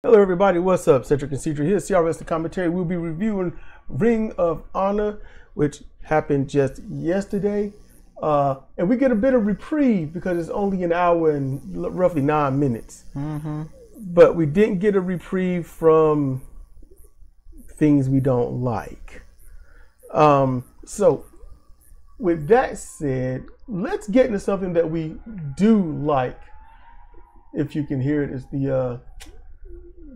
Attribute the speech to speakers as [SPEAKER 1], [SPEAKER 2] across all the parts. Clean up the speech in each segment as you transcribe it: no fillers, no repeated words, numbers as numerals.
[SPEAKER 1] Hello, everybody. What's up? Cedric and Cedric here. CRFP commentary. We'll be reviewing Ring of Honor, which happened just yesterday. And we get a bit of reprieve because it's only an hour and roughly 9 minutes. But we didn't get a reprieve from things we don't like. So with that said, let's get into something that we do like. If you can hear it, it's the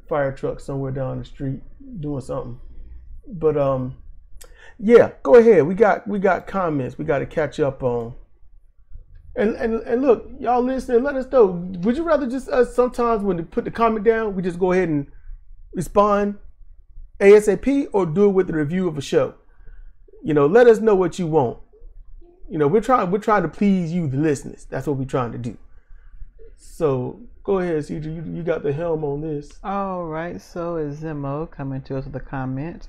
[SPEAKER 1] fire truck somewhere down the street doing something. But yeah, go ahead. We got comments we got to catch up on. And look, y'all listening, let us know. Would you rather just sometimes when they put the comment down, we just go ahead and respond ASAP, or do it with the review of a show? You know, let us know what you want. You know, we're trying to please you, the listeners. That's what we're trying to do. So go ahead, CJ. You got the helm on this.
[SPEAKER 2] All right. So it's Zemo coming to us with a comment,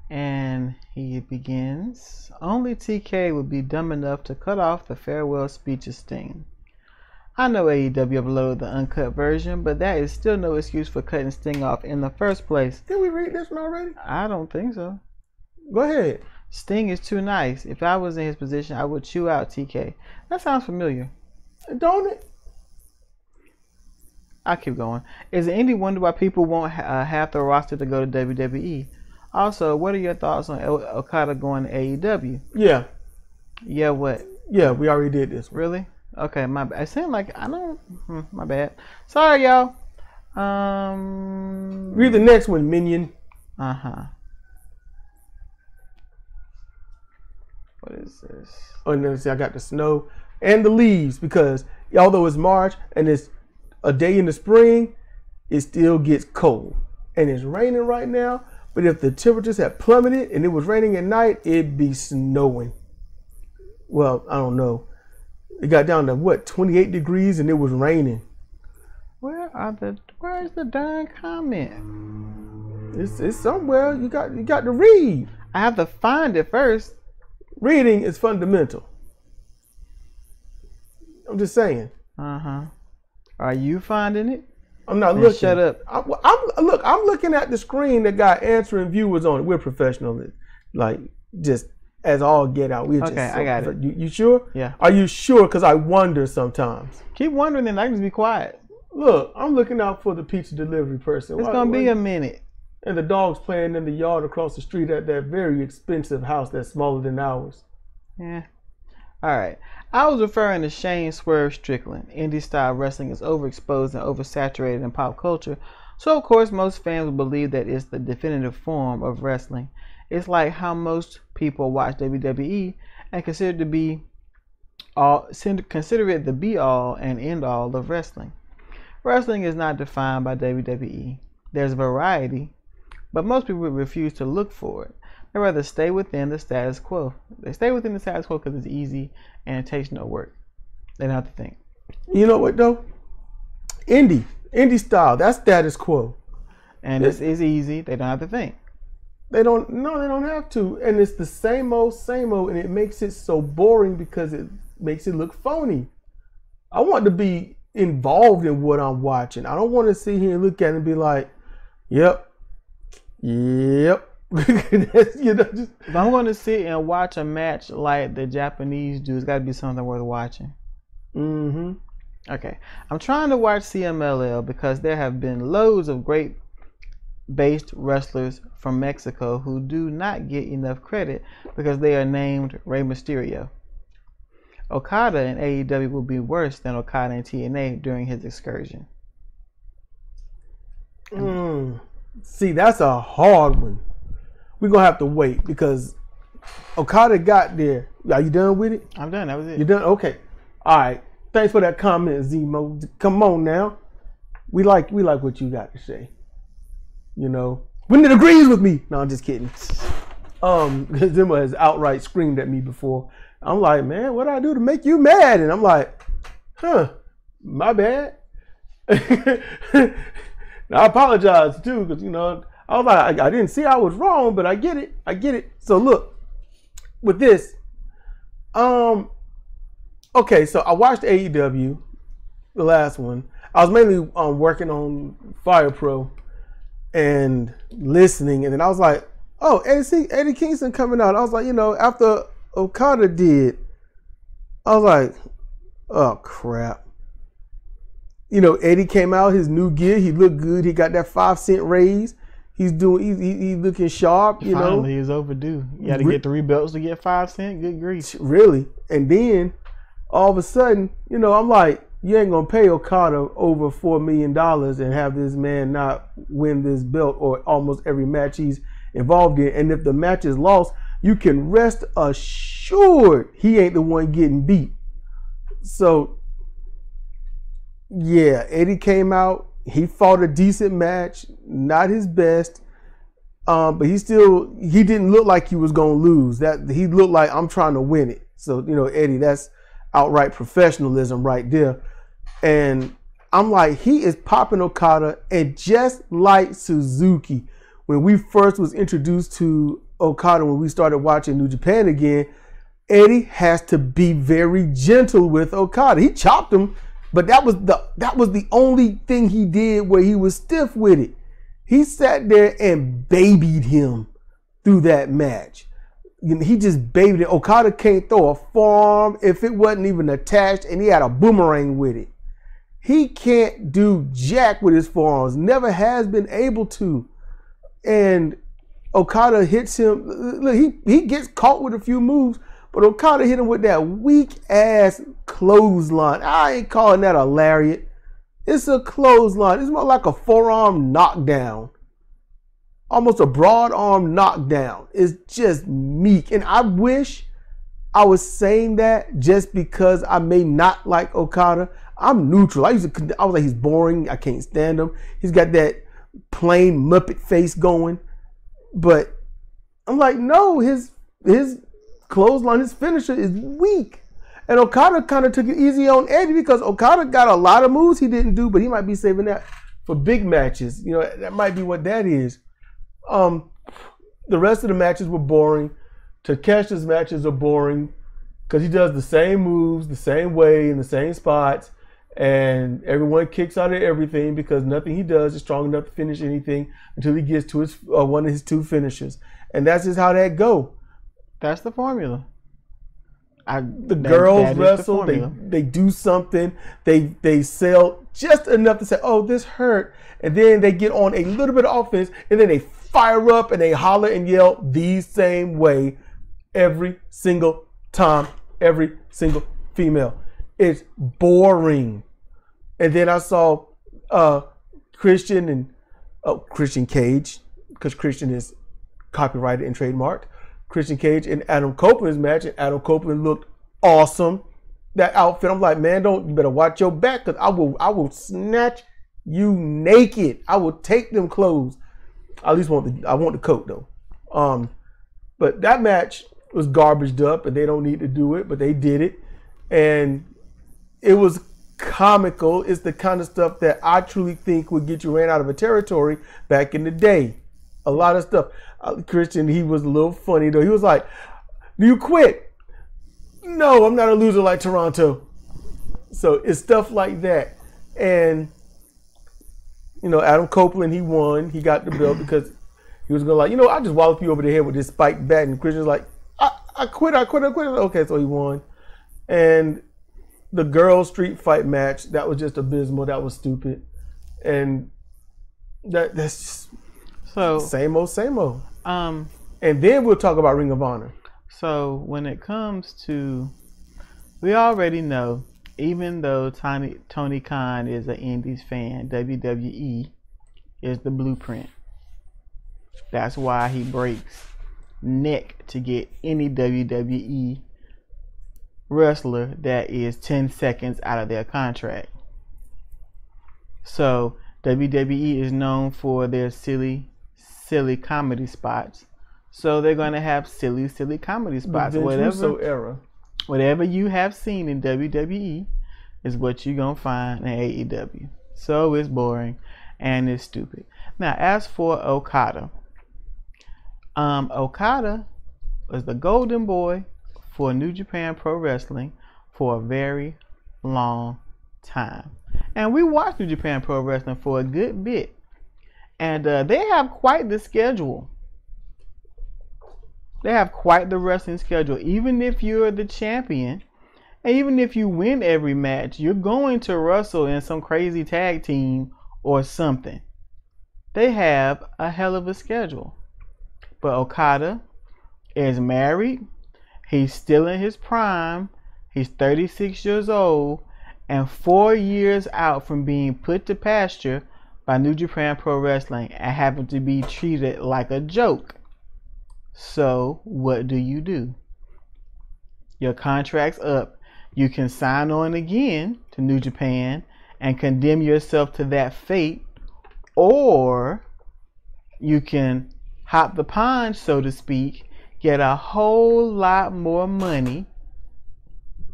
[SPEAKER 2] and he begins: "Only TK would be dumb enough to cut off the farewell speech of Sting. I know AEW uploaded the uncut version, but that is still no excuse for cutting Sting off in the first place."
[SPEAKER 1] Did we read this one already?
[SPEAKER 2] I don't think so.
[SPEAKER 1] Go ahead.
[SPEAKER 2] "Sting is too nice. If I was in his position, I would chew out TK." That sounds familiar.
[SPEAKER 1] Don't it?
[SPEAKER 2] I'll keep going. "Is it any wonder why people want half the roster to go to WWE? Also, what are your thoughts on Okada going to AEW?
[SPEAKER 1] Yeah.
[SPEAKER 2] Yeah, what?
[SPEAKER 1] Yeah, we already did this one.
[SPEAKER 2] Really? Okay, my bad. It seemed like I don't. My bad. Sorry, y'all.
[SPEAKER 1] Read the next one, Minion.
[SPEAKER 2] What is this?
[SPEAKER 1] Oh, and then see, I got the snow and the leaves, because although it's March and it's a day in the spring, it still gets cold. And it's raining right now, but if the temperatures had plummeted and it was raining at night, it'd be snowing. Well, I don't know. It got down to what, 28 degrees, and it was raining.
[SPEAKER 2] Where's the darn comment?
[SPEAKER 1] It's somewhere. You got to read.
[SPEAKER 2] I have to find it first.
[SPEAKER 1] Reading is fundamental. I'm just saying.
[SPEAKER 2] Are you finding it?
[SPEAKER 1] I'm not looking.
[SPEAKER 2] Shut up.
[SPEAKER 1] I'm looking at the screen that got answering viewers on it. We're professional, like just as all get out. We're
[SPEAKER 2] okay, I got it.
[SPEAKER 1] You sure?
[SPEAKER 2] Yeah.
[SPEAKER 1] Are you sure? Because I wonder sometimes.
[SPEAKER 2] Keep wondering, then I can just be quiet.
[SPEAKER 1] Look, I'm looking out for the pizza delivery person.
[SPEAKER 2] It's gonna be a minute.
[SPEAKER 1] And the dog's playing in the yard across the street at that very expensive house that's smaller than ours.
[SPEAKER 2] Yeah. All right. I was referring to Shane Swerve Strickland. Indie style wrestling is overexposed and oversaturated in pop culture, so of course most fans will believe that it's the definitive form of wrestling. It's like how most people watch WWE and consider it the be all and end all of wrestling. Wrestling is not defined by WWE. There's variety, but most people refuse to look for it. They rather stay within the status quo. They stay within the status quo because it's easy and it takes no work. They don't have to think.
[SPEAKER 1] You know what though? Indie style, that's status quo.
[SPEAKER 2] And it's easy. They don't have to think.
[SPEAKER 1] They don't have to. And it's the same old, and it makes it so boring because it makes it look phony. I want to be involved in what I'm watching. I don't want to sit here and look at it and be like, yep. You know, just,
[SPEAKER 2] if I'm going to sit and watch a match like the Japanese do, it's got to be something worth watching. Okay. I'm trying to watch CMLL because there have been loads of great based wrestlers from Mexico who do not get enough credit because they are named Rey Mysterio. Okada in AEW will be worse than Okada in TNA during his excursion.
[SPEAKER 1] See, that's a hard one. We're going to have to wait because Okada got there. Are you done with it?
[SPEAKER 2] I'm done. That was it.
[SPEAKER 1] You done? Okay. All right. Thanks for that comment, Zemo. Come on now. We like what you got to say. You know, when it agrees with me. No, I'm just kidding. Because Zemo has outright screamed at me before. I'm like, man, what do I do to make you mad? And I'm like, my bad. Now, I apologize too, because you know, I was like, I didn't see I was wrong, but I get it. So look, with this, okay, so I watched AEW, the last one. I was mainly working on Fire Pro, and listening, and then I was like, oh, Eddie Kingston coming out. I was like, after Okada did, I was like, oh crap. Eddie came out, his new gear, he looked good. He got that 5-cent raise. He's looking sharp,
[SPEAKER 2] Finally, he's overdue. You got to get 3 belts to get 5 cents. Good grief.
[SPEAKER 1] Really? And then all of a sudden, I'm like, you ain't gonna pay Okada over $4 million and have this man not win this belt or almost every match he's involved in. And if the match is lost, you can rest assured he ain't the one getting beat. So yeah, Eddie came out. He fought a decent match, not his best, but he didn't look like he was gonna lose. That he looked like, I'm trying to win it. So Eddie, that's outright professionalism right there. And I'm like, he is popping Okada, and just like Suzuki, when we first was introduced to Okada, when we started watching New Japan again, Eddie has to be very gentle with Okada. He chopped him, but that was the only thing he did where he was stiff with it. He sat there and babied him through that match. He just babied it. Okada can't throw a forearm if it wasn't even attached, and he had a boomerang with it. He can't do jack with his forearms. Never has been able to. And Okada hits him. Look, he gets caught with a few moves, but Okada hit him with that weak ass clothesline. I ain't calling that a lariat. It's a clothesline. It's more like a forearm knockdown. Almost a broad arm knockdown. It's just meek. And I wish I was saying that just because I may not like Okada. I'm neutral. I was like, he's boring. I can't stand him. He's got that plain Muppet face going. But I'm like, no, his clothesline, his finisher is weak. And Okada kind of took it easy on Eddie because Okada got a lot of moves he didn't do, but he might be saving that for big matches. That might be what that is. The rest of the matches were boring. Takeshi's matches are boring because he does the same moves, the same way, in the same spots, and everyone kicks out of everything because nothing he does is strong enough to finish anything until he gets to his one of his 2 finishes, and that's just how that go.
[SPEAKER 2] That's the formula.
[SPEAKER 1] The girls wrestle. They do something. They sell just enough to say, "Oh, this hurt," and then they get on a little bit of offense, and then they fire up and they holler and yell the same way every single time, every single female. It's boring. And then I saw Christian Cage, because Christian is copyrighted and trademarked. Christian Cage and Adam Copeland's match, and Adam Copeland looked awesome. That outfit, I'm like, man, you better watch your back, because I will snatch you naked. I will take them clothes. I at least want the coat though. But that match was garbaged up, and they don't need to do it, but they did it, and it was comical. It's the kind of stuff that I truly think would get you ran out of a territory back in the day. A lot of stuff. Christian, he was a little funny though. He was like, "Do you quit?" "No, I'm not a loser like Toronto." So it's stuff like that. And Adam Copeland, he won. He got the belt because he was gonna I'll just wallop you over the head with this spiked bat. And Christian's like, I quit. Okay, so he won. And the girls' street fight match, that was just abysmal. That was stupid. And that's just same old. And then we'll talk about Ring of Honor.
[SPEAKER 2] So when it comes to, we already know, even though Tony Khan is an Indies fan, WWE is the blueprint. That's why he breaks neck to get any WWE wrestler that is 10 seconds out of their contract. So WWE is known for their silly comedy spots. So they're going to have silly comedy spots. Whatever you have seen in WWE is what you're going to find in AEW. So it's boring and it's stupid. Now, as for Okada, Okada was the golden boy for New Japan Pro Wrestling for a very long time. And we watched New Japan Pro Wrestling for a good bit. And they have quite the schedule. They have quite the wrestling schedule. Even if you're the champion, and even if you win every match, you're going to wrestle in some crazy tag team or something. They have a hell of a schedule. But Okada is married. He's still in his prime. He's 36 years old and 4 years out from being put to pasture by New Japan Pro Wrestling and having to be treated like a joke. So what do? Your contract's up. You can sign on again to New Japan and condemn yourself to that fate, or you can hop the pond, so to speak, get a whole lot more money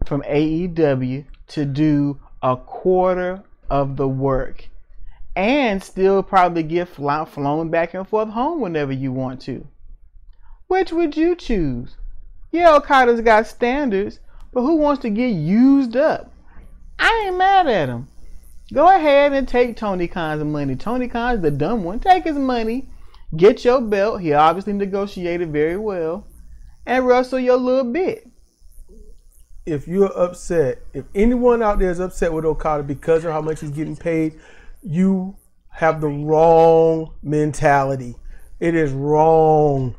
[SPEAKER 2] from AEW to do a quarter of the work and still probably get flown back and forth home whenever you want to. Which would you choose? Yeah, Okada's got standards, but who wants to get used up? I ain't mad at him. Go ahead and take Tony Khan's money. Tony Khan's the dumb one. Take his money. Get your belt. He obviously negotiated very well. And wrestle your little bit.
[SPEAKER 1] If you're upset, if anyone out there is upset with Okada because of how much he's getting paid, you have the wrong mentality. It is wrong.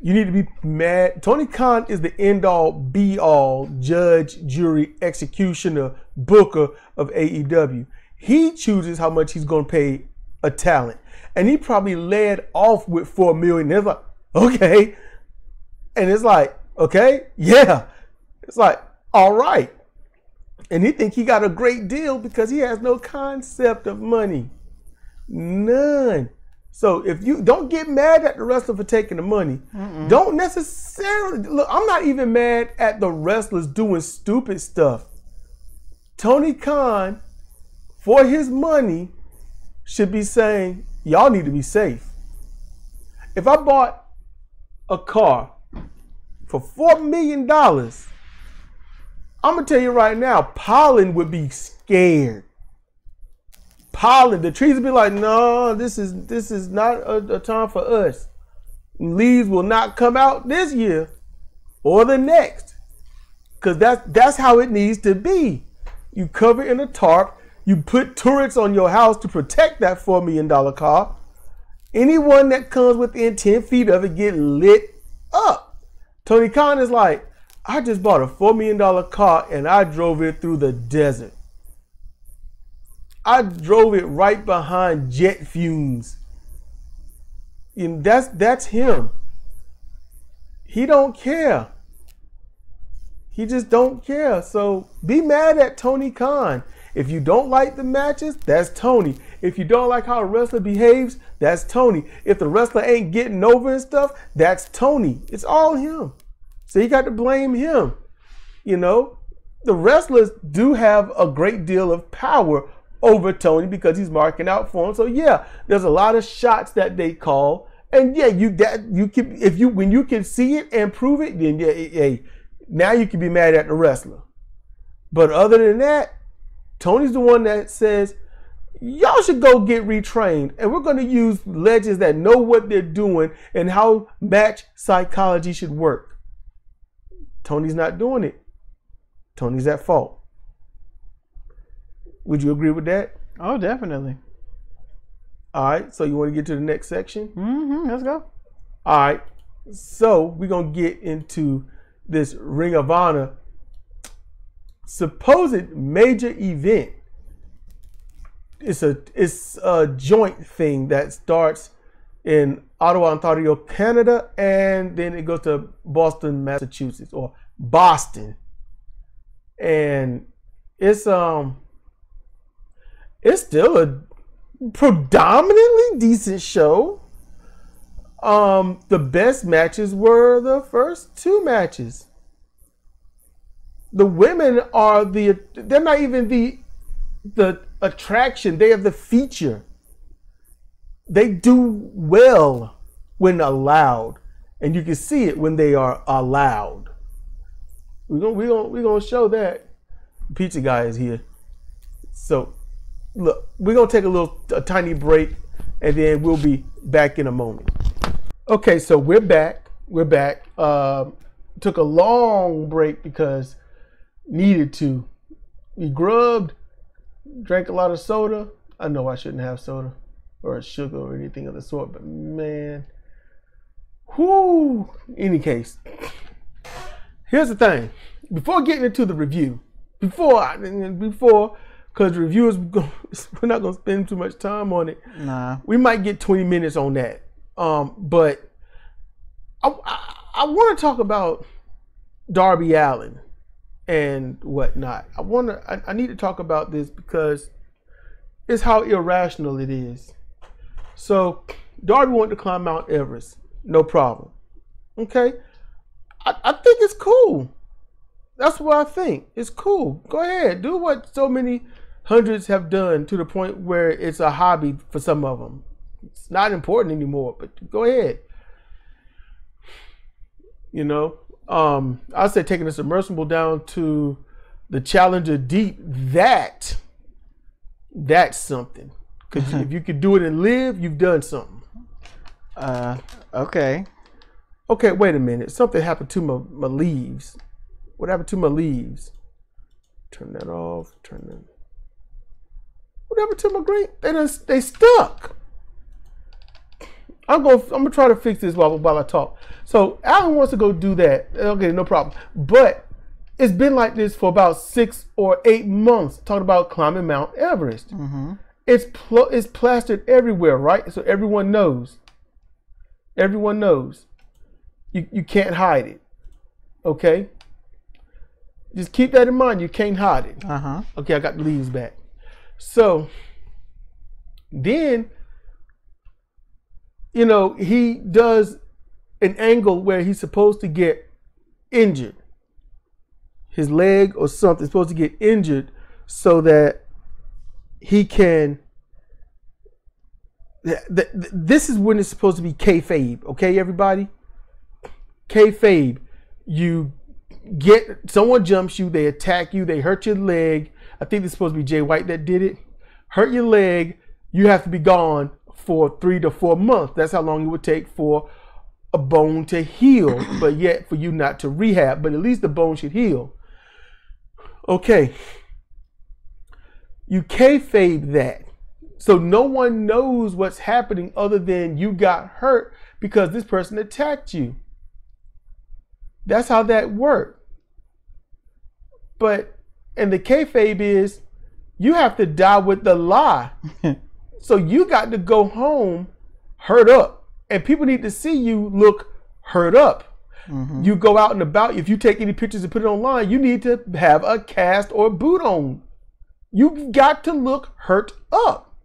[SPEAKER 1] You need to be mad. Tony Khan is the end-all, be-all judge, jury, executioner, booker of AEW. He chooses how much he's going to pay a talent. And he probably led off with $4 million. It's like, okay. And it's like, okay, yeah. It's like, all right. And he think he got a great deal because he has no concept of money. None. So if you don't get mad at the wrestler for taking the money, don't necessarily look. I'm not even mad at the wrestlers doing stupid stuff. Tony Khan, for his money, should be saying, y'all need to be safe. If I bought a car for $4 million, I'm gonna tell you right now, pollen would be scared. Pollen, the trees would be like, no, this is not a time for us. Leaves will not come out this year or the next, because that's how it needs to be. You cover in a tarp. You put turrets on your house to protect that $4 million car. Anyone that comes within 10 feet of it get lit up. Tony Khan is like, I just bought a $4 million car and I drove it through the desert. I drove it right behind jet fumes. And that's him. He don't care. He just don't care. So be mad at Tony Khan. If you don't like the matches, that's Tony. If you don't like how a wrestler behaves, that's Tony. If the wrestler ain't getting over and stuff, that's Tony. It's all him. So you got to blame him. You know, the wrestlers do have a great deal of power over Tony because he's marking out for him. So yeah, there's a lot of shots that they call, and yeah, when you can see it and prove it, then yeah, now you can be mad at the wrestler. But other than that, Tony's the one that says, y'all should go get retrained, and we're going to use legends that know what they're doing and how match psychology should work. Tony's not doing it. Tony's at fault. Would you agree with that?
[SPEAKER 2] Oh, definitely.
[SPEAKER 1] All right, so you want to get to the next section?
[SPEAKER 2] Let's go.
[SPEAKER 1] All right, so we're going to get into this Ring of Honor supposed major event. It's a joint thing that starts in Ottawa, Ontario, Canada, and then it goes to Boston, Massachusetts, or Boston. And it's still a predominantly decent show. The best matches were the first two matches. The women are they're not even the attraction. They are the feature. They do well when allowed, and you can see it when they are allowed. We're gonna show that. Pizza guy is here. So look, we're gonna take a tiny break, and then we'll be back in a moment. Okay, so we're back. We're back. Took a long break because needed to. We grubbed, drank a lot of soda. I know I shouldn't have soda or sugar or anything of the sort, but man, whoo. Any case, here's the thing. Before getting into the review, because reviewers, we're not gonna spend too much time on it.
[SPEAKER 2] Nah.
[SPEAKER 1] We might get 20 minutes on that. But I want to talk about Darby Allin and whatnot. I need to talk about this because it's how irrational it is. So Darby wanted to climb Mount Everest, no problem. Okay, I think it's cool. That's what I think. It's cool. Go ahead, do what so many hundreds have done to the point where it's a hobby for some of them. It's not important anymore, but go ahead. You know, I said taking a submersible down to the Challenger Deep, that's something. Because if you could do it and live, you've done something.
[SPEAKER 2] Okay.
[SPEAKER 1] Okay, wait a minute. Something happened to my leaves. What happened to my leaves? Turn that off. What happened to my green? They stuck. I'm gonna try to fix this while I talk. So Alan wants to go do that. Okay, no problem. But it's been like this for about 6 or 8 months. Talking about climbing Mount Everest. Mm-hmm. It's plastered everywhere, right? So everyone knows. Everyone knows. You can't hide it. Okay. Just keep that in mind. You can't hide it. Okay, I got the leaves back. So then, you know, he does an angle where he's supposed to get injured. His leg or something is supposed to get injured so that he can. This is when it's supposed to be kayfabe. Okay, everybody? Kayfabe. You get, someone jumps you, they attack you, they hurt your leg. I think it's supposed to be Jay White that did it. Hurt your leg, you have to be gone for 3 to 4 months. That's how long it would take for a bone to heal, but yet for you not to rehab. But at least the bone should heal. Okay. You kayfabe that. So no one knows what's happening other than you got hurt because this person attacked you. That's how that worked. And the kayfabe is you have to die with the lie. So you got to go home hurt up. And people need to see you look hurt up. Mm-hmm. You go out and about. If you take any pictures and put it online, you need to have a cast or boot on. You've got to look hurt up.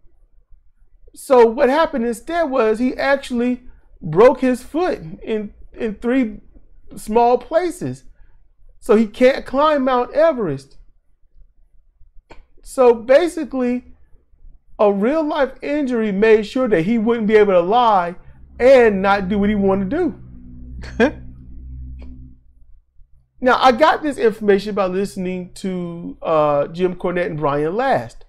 [SPEAKER 1] So what happened instead was he actually broke his foot in 3 small places. So he can't climb Mount Everest. So basically, a real life injury made sure that he wouldn't be able to lie and not do what he wanted to do. Now, I got this information by listening to Jim Cornette and Brian Last.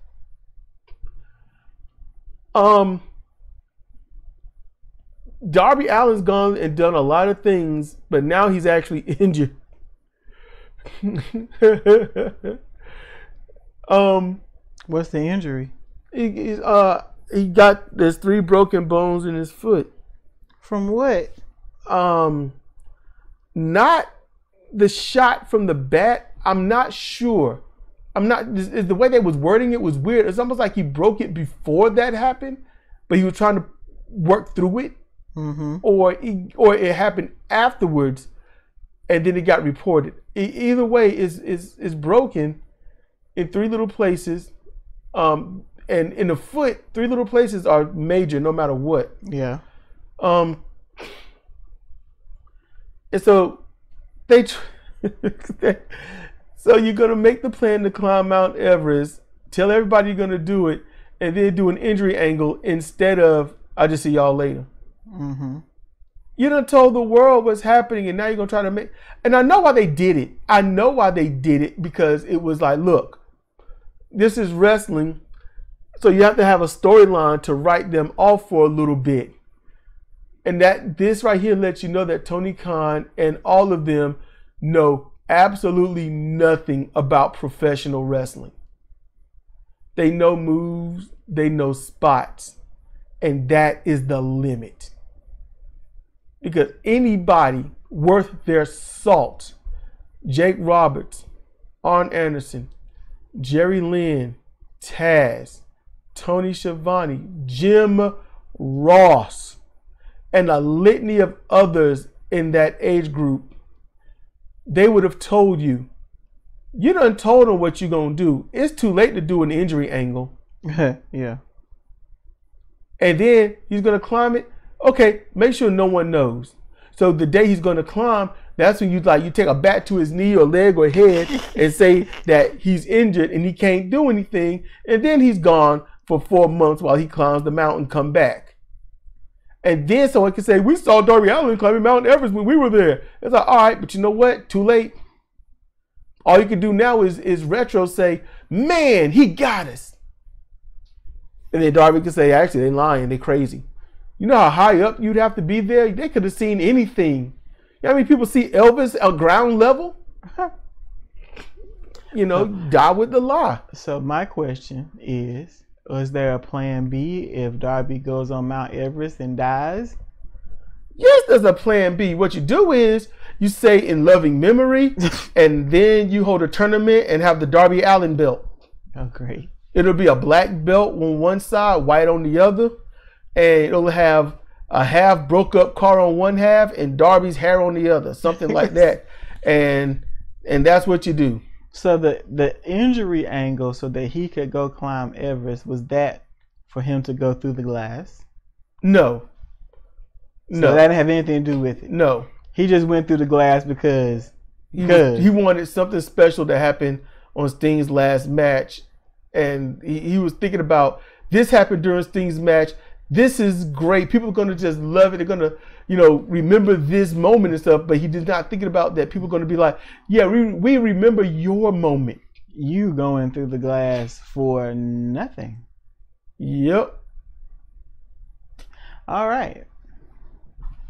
[SPEAKER 1] Darby Allin's gone and done a lot of things, but now he's actually injured.
[SPEAKER 2] What's the injury?
[SPEAKER 1] He got, there's 3 broken bones in his foot.
[SPEAKER 2] From what?
[SPEAKER 1] Not the shot from the bat. I'm not sure. The way they was wording it was weird. It's almost like he broke it before that happened, but he was trying to work through it. Mm-hmm. Or it happened afterwards, and then it got reported. Either way, is broken in 3 little places. And in the foot, 3 little places are major, no matter what.
[SPEAKER 2] Yeah.
[SPEAKER 1] And so so you're gonna make the plan to climb Mount Everest, tell everybody you're gonna do it, and then do an injury angle instead of I'll just see y'all later. Mm-hmm. You done told the world what's happening, and now you're gonna try to make. And I know why they did it. I know why they did it, because it was like, look, this is wrestling. So you have to have a storyline to write them off for a little bit. And this right here lets you know that Tony Khan and all of them know absolutely nothing about professional wrestling. They know moves, they know spots, and that is the limit. Because anybody worth their salt, Jake Roberts, Arn Anderson, Jerry Lynn, Taz, Tony Schiavone, Jim Ross, and a litany of others in that age group, they would have told you, you done told them what you're going to do. It's too late to do an injury angle.
[SPEAKER 2] Yeah.
[SPEAKER 1] And then he's going to climb it. Okay, make sure no one knows. So the day he's going to climb, that's when you take a bat to his knee or leg or head and say that he's injured and he can't do anything. And then he's gone for 4 months while he climbs the mountain, come back. And then someone can say, we saw Darby Allin climbing Mount Everest when we were there. It's like, all right, but you know what? Too late. All you can do now is retro say, man, he got us. And then Darby can say, actually, they're lying. They're crazy. You know how high up you'd have to be there? They could have seen anything. You know how many people see Elvis at ground level? You know, die with the lie.
[SPEAKER 2] So my question is there a plan B if Darby goes on Mount Everest and dies?
[SPEAKER 1] Yes, there's a plan B. What you do is you say in loving memory, and then you hold a tournament and have the Darby Allin belt.
[SPEAKER 2] Oh, great.
[SPEAKER 1] It'll be a black belt on one side, white on the other, and it'll have a half broke up car on one half and Darby's hair on the other, something like that. And that's what you do.
[SPEAKER 2] So the injury angle so that he could go climb Everest, was that for him to go through the glass?
[SPEAKER 1] No.
[SPEAKER 2] So that didn't have anything to do with it?
[SPEAKER 1] No.
[SPEAKER 2] He just went through the glass because
[SPEAKER 1] he wanted something special to happen on Sting's last match. And he was thinking about, this happened during Sting's match. This is great. People are going to just love it. They're going to, remember this moment and stuff. But he did not thinking about that. People are going to be like, yeah, we remember your moment.
[SPEAKER 2] You going through the glass for nothing.
[SPEAKER 1] Yep.
[SPEAKER 2] All right.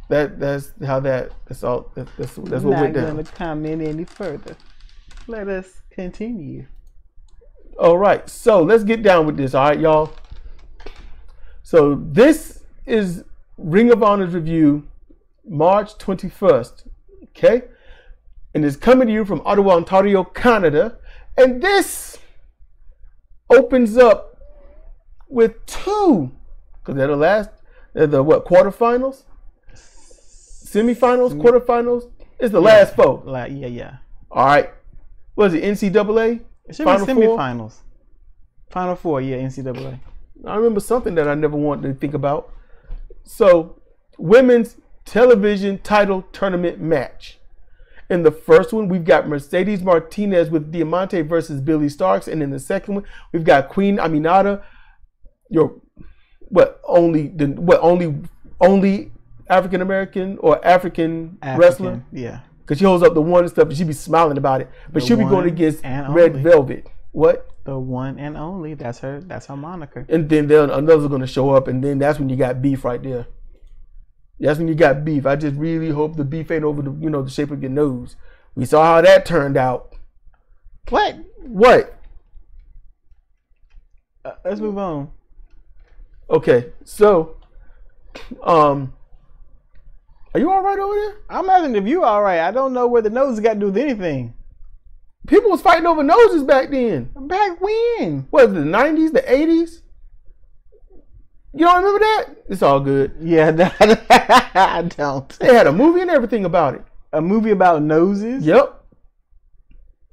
[SPEAKER 1] That's how that's all. That's what went down.
[SPEAKER 2] Not going to comment any further. Let us continue.
[SPEAKER 1] All right. So let's get down with this. All right, y'all. So this is Ring of Honor's review, March 21st. Okay. And it's coming to you from Ottawa, Ontario, Canada. And this opens up with two, because they're the quarterfinals? Semifinals, quarterfinals? It's the last four.
[SPEAKER 2] Yeah.
[SPEAKER 1] All right. What is it, NCAA?
[SPEAKER 2] It should be semifinals. Final four, yeah, NCAA.
[SPEAKER 1] I remember something that I never wanted to think about. So, women's television title tournament match. In the first one, we've got Mercedes Martinez with Diamante versus Billy Starks. And in the second one, we've got Queen Aminata, only African American or African wrestler?
[SPEAKER 2] Yeah.
[SPEAKER 1] Because she holds up the one and stuff, and she be smiling about it. But she'll be going against Red Velvet. What?
[SPEAKER 2] The one and only. That's her moniker.
[SPEAKER 1] And then another's going to show up, and then that's when you got beef right there. That's when you got beef. I just really hope the beef ain't over the shape of your nose. We saw how that turned out.
[SPEAKER 2] What? Let's move on.
[SPEAKER 1] Okay, so, are you all right over there?
[SPEAKER 2] I'm asking if you all right. I don't know where the nose got to do with anything.
[SPEAKER 1] People was fighting over noses back then.
[SPEAKER 2] Back when?
[SPEAKER 1] What, the 90s, the 80s? You don't remember that? It's all good.
[SPEAKER 2] Yeah, I don't.
[SPEAKER 1] They had a movie and everything about it.
[SPEAKER 2] A movie about noses?
[SPEAKER 1] Yep.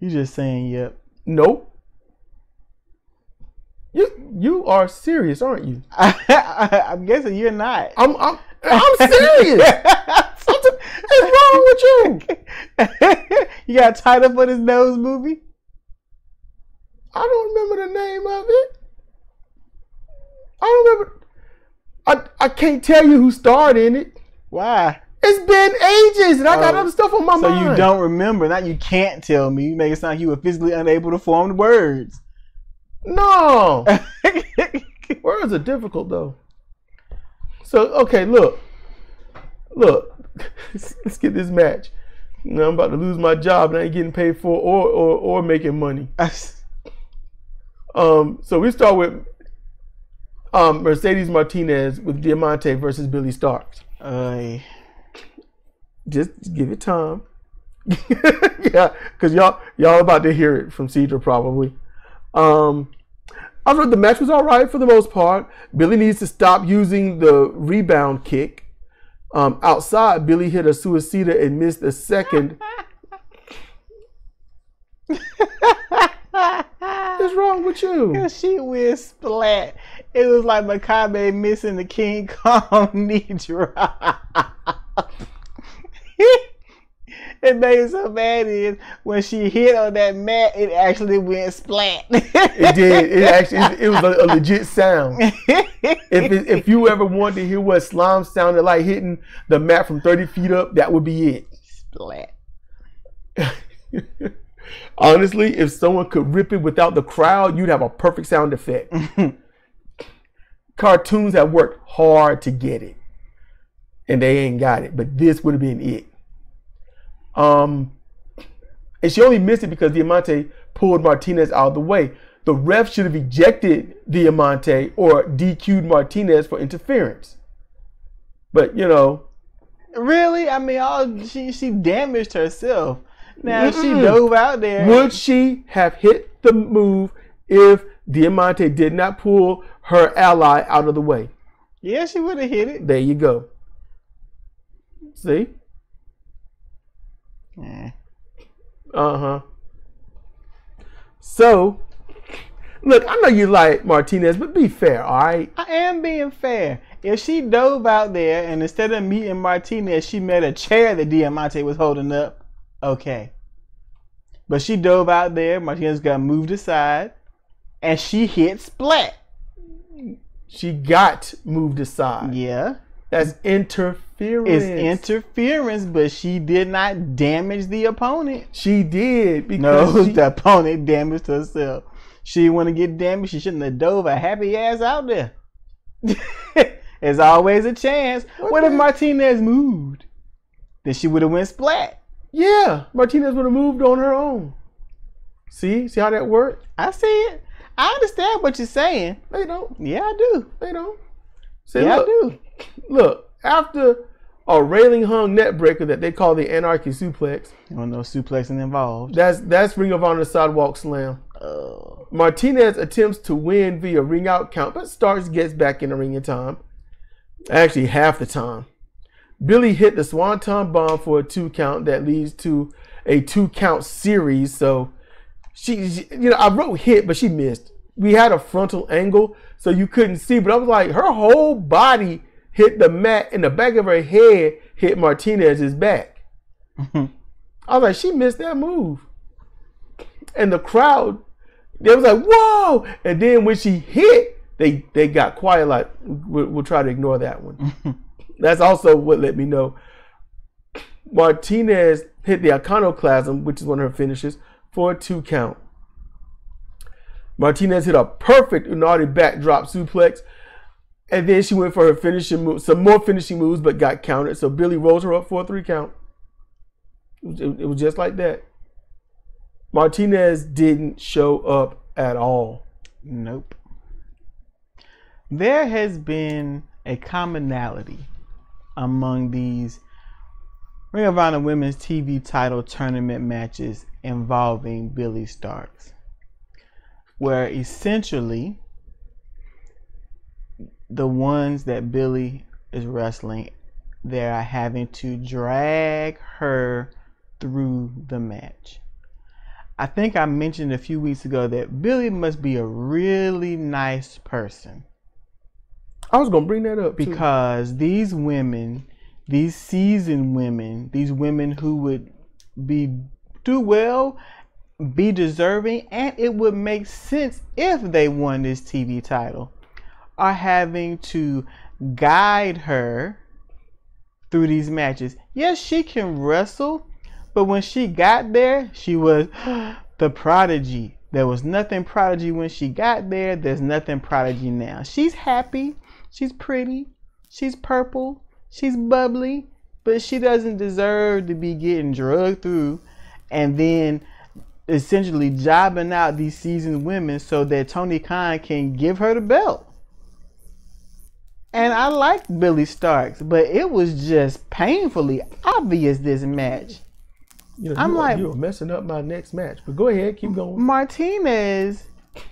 [SPEAKER 1] You
[SPEAKER 2] just saying yep.
[SPEAKER 1] Nope. You are serious, aren't you?
[SPEAKER 2] I'm guessing you're not.
[SPEAKER 1] I'm serious. What's wrong with you?
[SPEAKER 2] You got a title for this nose movie?
[SPEAKER 1] I don't remember the name of it. I don't remember. I can't tell you who starred in it.
[SPEAKER 2] Why?
[SPEAKER 1] It's been ages, and I got other stuff on my mind.
[SPEAKER 2] So you don't remember? Not you can't tell me. You make it sound like you were physically unable to form the words.
[SPEAKER 1] No. Words are difficult though. So okay, look. Let's get this match. You know, I'm about to lose my job and I ain't getting paid for or making money. So we start with Mercedes Martinez with Diamante versus Billy Starks. Just give it time. Yeah, because y'all about to hear it from Cedra probably. I thought the match was all right for the most part. Billy needs to stop using the rebound kick. Outside, Billy hit a suicida and missed a second. What's wrong with you?
[SPEAKER 2] Because she went splat. It was like Makabe missing the King Kong knee drop. It made it so bad is when she hit on that mat, it actually went splat.
[SPEAKER 1] It did. It was a legit sound. If you ever wanted to hear what slime sounded like hitting the mat from 30 feet up, that would be it.
[SPEAKER 2] Splat.
[SPEAKER 1] Honestly, if someone could rip it without the crowd, you'd have a perfect sound effect. Cartoons have worked hard to get it, and they ain't got it. But this would have been it. And she only missed it because Diamante pulled Martinez out of the way. The ref should have ejected Diamante or DQ'd Martinez for interference. But, you know.
[SPEAKER 2] Really? I mean, she damaged herself. Now, she dove out there.
[SPEAKER 1] Would she have hit the move if Diamante did not pull her ally out of the way?
[SPEAKER 2] Yeah, she would have hit it.
[SPEAKER 1] There you go. See?
[SPEAKER 2] Yeah.
[SPEAKER 1] So, look, I know you like Martinez, but be fair, all right?
[SPEAKER 2] I am being fair. If she dove out there and instead of meeting Martinez, she met a chair that Diamante was holding up, okay. But she dove out there, Martinez got moved aside, and she hit splat.
[SPEAKER 1] She got moved aside.
[SPEAKER 2] Yeah.
[SPEAKER 1] That's interference.
[SPEAKER 2] It's interference, but she did not damage the opponent.
[SPEAKER 1] She did. Because
[SPEAKER 2] the opponent damaged herself. She didn't want to get damaged. She shouldn't have dove her happy ass out there. There's always a chance. What if Martinez moved? Then she would have went splat.
[SPEAKER 1] Yeah, Martinez would have moved on her own. See how that worked?
[SPEAKER 2] I see it. I understand what you're saying.
[SPEAKER 1] They don't.
[SPEAKER 2] Yeah, I do.
[SPEAKER 1] They don't. See,
[SPEAKER 2] yeah,
[SPEAKER 1] look,
[SPEAKER 2] I do.
[SPEAKER 1] Look, after a railing hung net breaker that they call the Anarchy Suplex.
[SPEAKER 2] There was no suplexing involved.
[SPEAKER 1] That's Ring of Honor Sidewalk Slam. Martinez attempts to win via ring out count, but Starks gets back in the ring in time. Actually, half the time. Billy hit the Swanton Bomb for a 2 count that leads to a 2 count series. So she I wrote hit, but she missed. We had a frontal angle, so you couldn't see, but I was like, her whole body hit the mat and the back of her head hit Martinez's back. I was like, she missed that move. And the crowd, they was like, whoa! And then when she hit, they got quiet, like, we'll try to ignore that one. That's also what let me know. Martinez hit the Iconoclasm, which is one of her finishes, for a 2 count. Martinez hit a perfect Unardi backdrop suplex. And then she went for her finishing move, some more finishing moves, but got countered. So Billy rolls her up for a 3 count. It was just like that. Martinez didn't show up at all.
[SPEAKER 2] Nope. There has been a commonality among these Ring of Honor Women's TV title tournament matches involving Billy Starks, where essentially the ones that Billy is wrestling, they are having to drag her through the match. I think I mentioned a few weeks ago that Billy must be a really nice person.
[SPEAKER 1] I was going to bring that up
[SPEAKER 2] because these women, these seasoned women, these women who would do well, be deserving, and it would make sense if they won this TV title, are having to guide her through these matches. Yes, she can wrestle, but when she got there, she was the prodigy, There was nothing Prodigy when she got there. There's nothing Prodigy now. She's happy. She's pretty. She's purple. She's bubbly. But she doesn't deserve to be getting drugged through and then essentially jobbing out these seasoned women so that Tony Khan can give her the belt. And I like Billy Starks, but it was just painfully obvious this match.
[SPEAKER 1] You know, you're messing up my next match, but go ahead, keep going.
[SPEAKER 2] Martinez,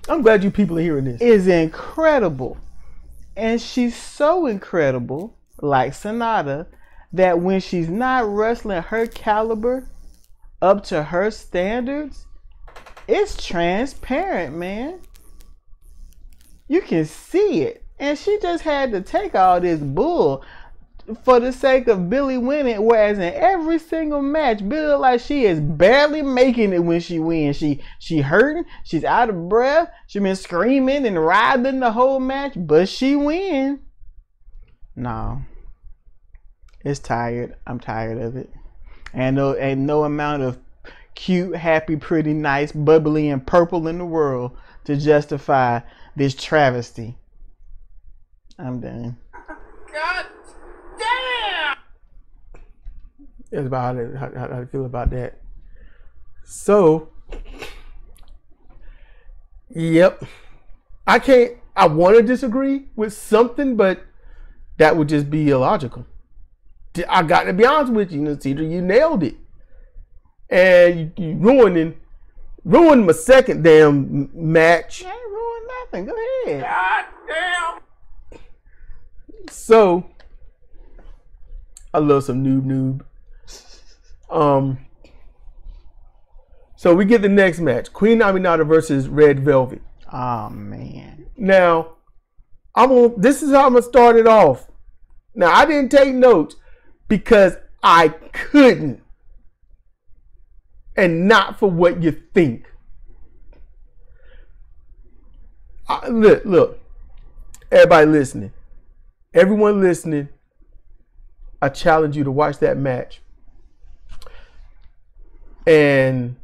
[SPEAKER 1] I'm glad you people are hearing this.
[SPEAKER 2] Is incredible, and she's so incredible, like Sonata, that when she's not wrestling her caliber up to her standards, it's transparent, man. You can see it, and she just had to take all this bull for the sake of Billy winning, whereas in every single match, Billy look like she is barely making it when she wins. She hurting, she's out of breath, she been screaming and writhing the whole match, but she win. No. It's tired. I'm tired of it. And no amount of cute, happy, pretty, nice, bubbly, and purple in the world to justify this travesty. I'm done.
[SPEAKER 3] God damn!
[SPEAKER 1] That's about how I feel about that. So, yep. I want to disagree with something, but that would just be illogical. I got to be honest with you, Cedar, you nailed it. And you ruined my second damn match.
[SPEAKER 2] I ain't ruined nothing. Go ahead.
[SPEAKER 3] God damn!
[SPEAKER 1] So, I love some noob. So we get the next match. Queen Aminata versus Red Velvet.
[SPEAKER 2] Oh, man.
[SPEAKER 1] Now, this is how I'm going to start it off. Now, I didn't take notes because I couldn't. And not for what you think. Look. Everybody listening. Everyone listening, I challenge you to watch that match. And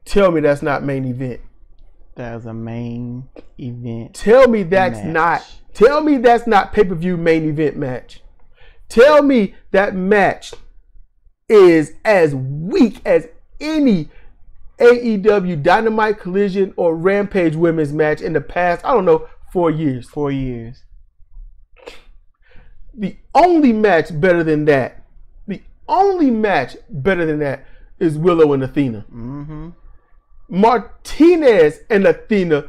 [SPEAKER 1] tell me that's not main event.
[SPEAKER 2] That was a main event.
[SPEAKER 1] Tell me that's not pay-per-view main event match. Tell me that match is as weak as any AEW Dynamite, Collision, or Rampage women's match in the past, 4 years.
[SPEAKER 2] 4 years.
[SPEAKER 1] The only match better than that is Willow and Athena.
[SPEAKER 2] Mm-hmm.
[SPEAKER 1] Martinez and Athena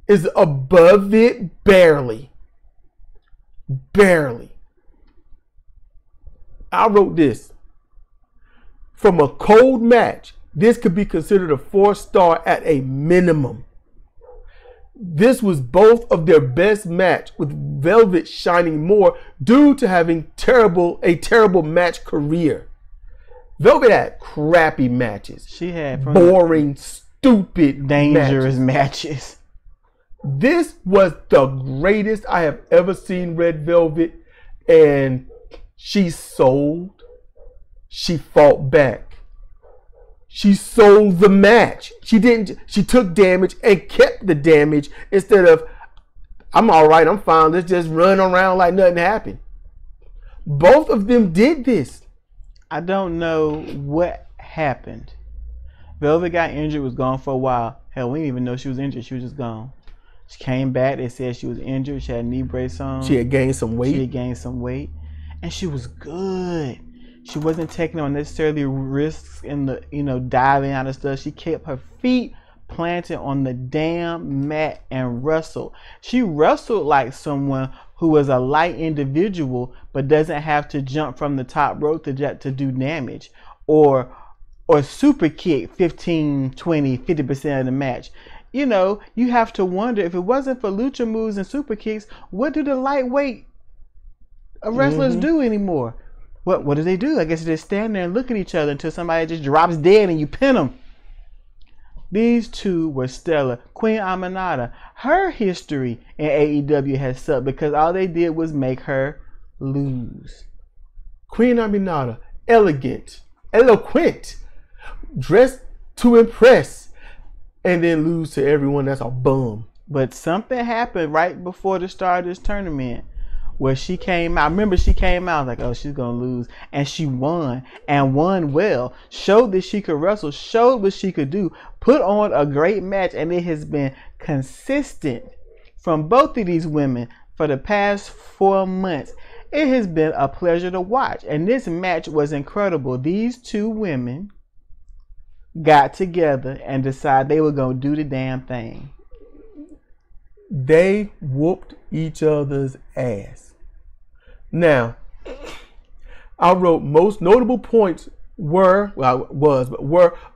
[SPEAKER 1] is above it barely. Barely. I wrote this. From a cold match, this could be considered a 4-star at a minimum. This was both of their best match, with Velvet shining more due to having a terrible match career. Velvet had crappy matches.
[SPEAKER 2] She had
[SPEAKER 1] boring, stupid,
[SPEAKER 2] dangerous matches.
[SPEAKER 1] This was the greatest I have ever seen Red Velvet, and she sold. She fought back. She sold the match. She took damage and kept the damage instead of, I'm all right, I'm fine, let's just run around like nothing happened. Both of them did this.
[SPEAKER 2] I don't know what happened. Velvet got injured, was gone for a while. Hell, we didn't even know she was injured. She was just gone. She came back. They said she was injured. She had a knee brace on.
[SPEAKER 1] She had gained some weight.
[SPEAKER 2] And she was good. She wasn't taking unnecessarily risks in the, diving out of stuff. She kept her feet planted on the damn mat and wrestled. She wrestled like someone who was a light individual but doesn't have to jump from the top rope to do damage or super kick 15, 20, 50% of the match. You have to wonder, if it wasn't for lucha moves and super kicks, what do the lightweight wrestlers do anymore? What do they do? I guess they just stand there and look at each other until somebody just drops dead and you pin them. These two were stellar. Queen Aminata, her history in AEW has sucked because all they did was make her lose.
[SPEAKER 1] Queen Aminata, elegant, eloquent, dressed to impress, and then lose to everyone that's a bum.
[SPEAKER 2] But something happened right before the start of this tournament where she came out. I remember she came out like, oh, she's going to lose. And she won, and won well. Showed that she could wrestle. Showed what she could do. Put on a great match, and it has been consistent from both of these women for the past 4 months. It has been a pleasure to watch. And this match was incredible. These two women got together and decided they were going to do the damn thing.
[SPEAKER 1] They whooped each other's ass. Now, I wrote most notable points were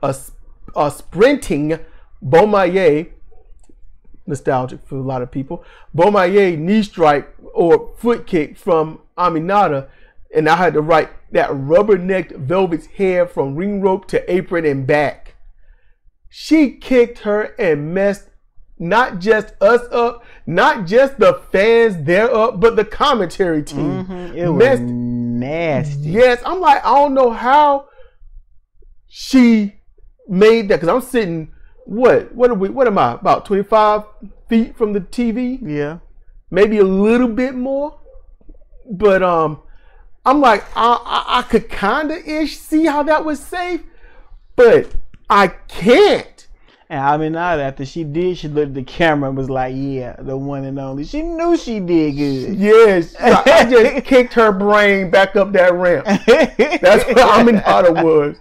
[SPEAKER 1] a sprinting Beaumaye, nostalgic for a lot of people, Beaumaye knee strike or foot kick from Aminata, and I had to write that rubber-necked Velvet's hair from ring rope to apron and back. She kicked her and messed not just us up, not just the fans there up, but the commentary team.
[SPEAKER 2] It was nasty.
[SPEAKER 1] Yes, I'm like, I don't know how she made that, because I'm sitting, what am I, about 25 feet from the TV?
[SPEAKER 2] Yeah.
[SPEAKER 1] Maybe a little bit more. But I'm like, I could kind of ish see how that was safe, but I can't.
[SPEAKER 2] And Aminata, after she did, she looked at the camera and was like, yeah, the one and only. She knew she did good.
[SPEAKER 1] Yes. I just kicked her brain back up that ramp. That's what Aminata was.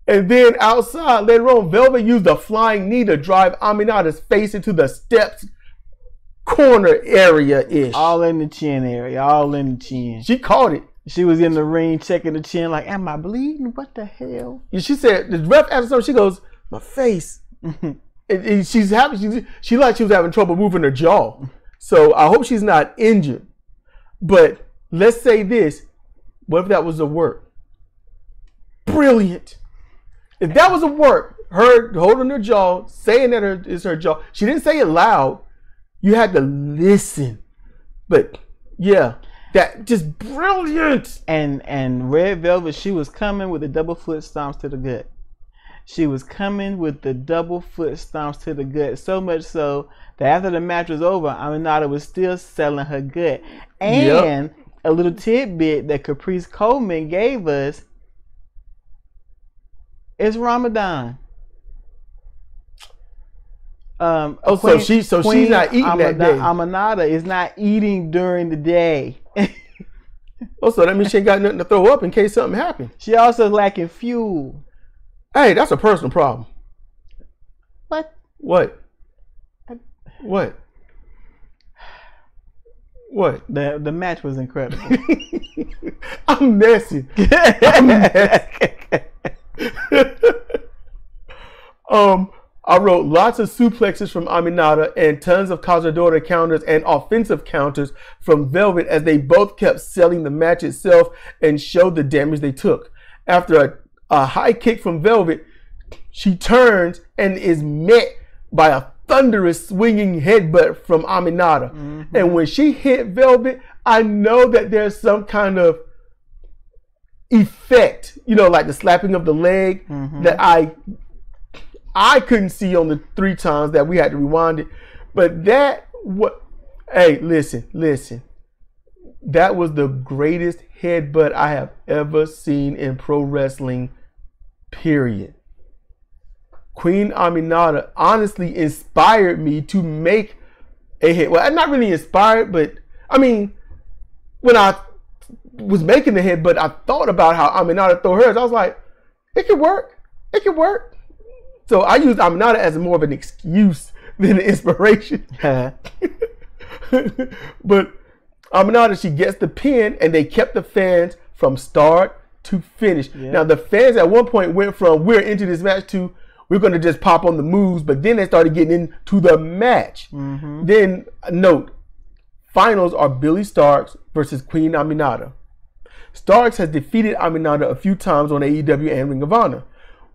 [SPEAKER 1] And then outside, later on, Velvet used a flying knee to drive Aminata's face into the steps corner area-ish.
[SPEAKER 2] All in the chin area. All in the chin.
[SPEAKER 1] She caught it.
[SPEAKER 2] She was in the ring checking the chin like, am I bleeding? What the hell?
[SPEAKER 1] And she said, the ref asked her something, she goes, my face. And she's happy. She like she was having trouble moving her jaw. So I hope she's not injured. But let's say this. What if that was a work? Brilliant. If that was a work, her holding her jaw, saying that it's her jaw. She didn't say it loud. You had to listen. But yeah, that just brilliant.
[SPEAKER 2] And Red Velvet, she was coming with the double foot stomps to the gut. She was coming with the double foot stomps to the gut. So much so that after the match was over, Aminata was still selling her gut. And a little tidbit that Caprice Coleman gave us, it's Ramadan.
[SPEAKER 1] She's not eating that day.
[SPEAKER 2] Aminata is not eating during the day.
[SPEAKER 1] So that means she ain't got nothing to throw up in case something happened.
[SPEAKER 2] She also lacking fuel.
[SPEAKER 1] Hey, that's a personal problem.
[SPEAKER 2] What?
[SPEAKER 1] What?
[SPEAKER 2] The match was incredible.
[SPEAKER 1] I'm messy. I wrote lots of suplexes from Aminata and tons of Cazadora counters and offensive counters from Velvet as they both kept selling the match itself and showed the damage they took. After a high kick from Velvet, she turns and is met by a thunderous swinging headbutt from Aminata. And when she hit Velvet, I know that there's some kind of effect, like the slapping of the leg that I couldn't see on the 3 times that we had to rewind it. But hey, listen. That was the greatest headbutt I have ever seen in pro wrestling, period. Queen Aminata honestly inspired me to make a hit. Well, I'm not really inspired, but I mean, when I was making the headbutt, I thought about how Aminata throw hers. I was like, it could work. So I used Aminata as more of an excuse than an inspiration. But Aminata, she gets the pin, and they kept the fans from start to finish. Now, the fans at one point went from we're into this match to we're going to just pop on the moves, but then they started getting into the match. Then, note, finals are Billy Starks versus Queen Aminata. Starks has defeated Aminata a few times on AEW and Ring of Honor.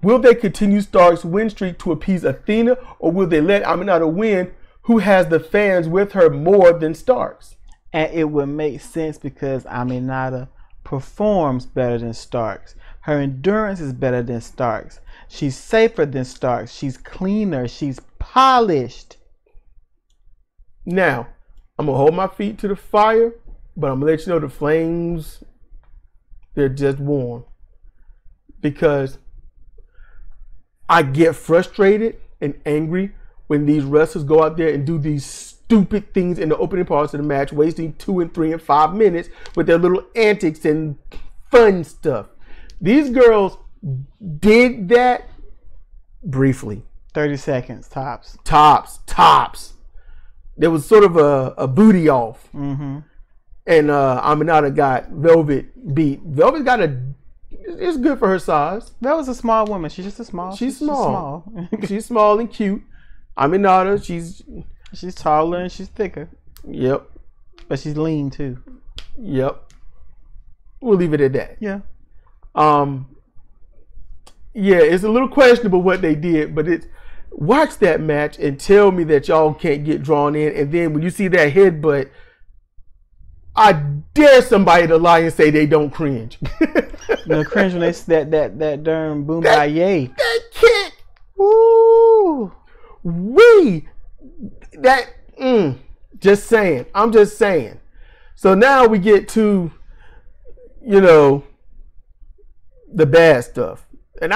[SPEAKER 1] Will they continue Starks' win streak to appease Athena, or will they let Aminata win, who has the fans with her more than Starks?
[SPEAKER 2] And it would make sense because Aminata performs better than Starks. Her endurance is better than Stark's. She's safer than Stark's. She's cleaner. She's polished.
[SPEAKER 1] Now, I'm going to hold my feet to the fire, but I'm going to let you know the flames, they're just warm. Because I get frustrated and angry when these wrestlers go out there and do these stupid things in the opening parts of the match, wasting 2 and 3 and 5 minutes with their little antics and fun stuff. These girls did that briefly.
[SPEAKER 2] 30 seconds, tops.
[SPEAKER 1] Tops. There was sort of a booty off.
[SPEAKER 2] Mm-hmm.
[SPEAKER 1] And Aminata got Velvet beat. Velvet got it's good for her size.
[SPEAKER 2] That was a small woman. She's just a small.
[SPEAKER 1] She's small. She's small and cute. Aminata,
[SPEAKER 2] she's taller and she's thicker.
[SPEAKER 1] Yep.
[SPEAKER 2] But she's lean too.
[SPEAKER 1] Yep. We'll leave it at that.
[SPEAKER 2] Yeah.
[SPEAKER 1] Yeah, it's a little questionable what they did, but watch that match and tell me that y'all can't get drawn in. And then when you see that headbutt, I dare somebody to lie and say they don't cringe.
[SPEAKER 2] The cringe when they that darn boom by yay.
[SPEAKER 1] That kick.
[SPEAKER 2] Woo.
[SPEAKER 1] Just saying. I'm just saying. So now we get to, the bad stuff. And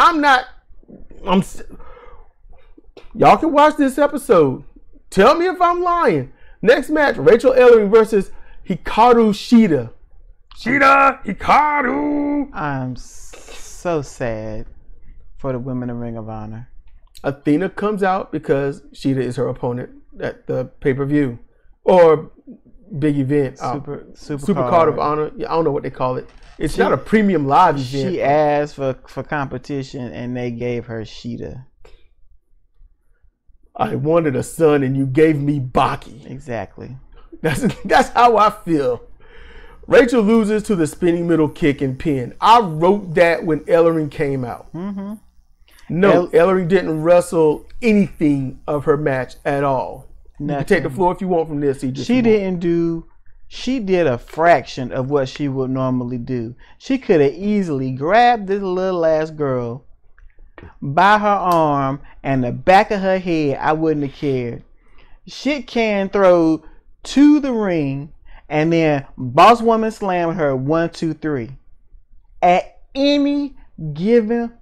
[SPEAKER 1] y'all can watch this episode. Tell me if I'm lying. Next match, Rachel Ellering versus Hikaru Shida. Hikaru.
[SPEAKER 2] I'm so sad for the women in Ring of Honor.
[SPEAKER 1] Athena comes out because Shida is her opponent at the pay-per-view or big event. Super Card of Honor. I don't know what they call it. It's not a premium live event.
[SPEAKER 2] She asked for competition and they gave her Shida.
[SPEAKER 1] I wanted a son and you gave me Baki.
[SPEAKER 2] Exactly.
[SPEAKER 1] That's how I feel. Rachel loses to the spinning middle kick and pin. I wrote that when Ellering came out.
[SPEAKER 2] Mm-hmm.
[SPEAKER 1] No, Ellering didn't wrestle anything of her match at all. Nothing. You can take the floor if you want from this.
[SPEAKER 2] She did a fraction of what she would normally do. She could have easily grabbed this little ass girl by her arm and the back of her head. I wouldn't have cared. Shit can throw to the ring and then boss woman slam her 1, 2, 3 at any given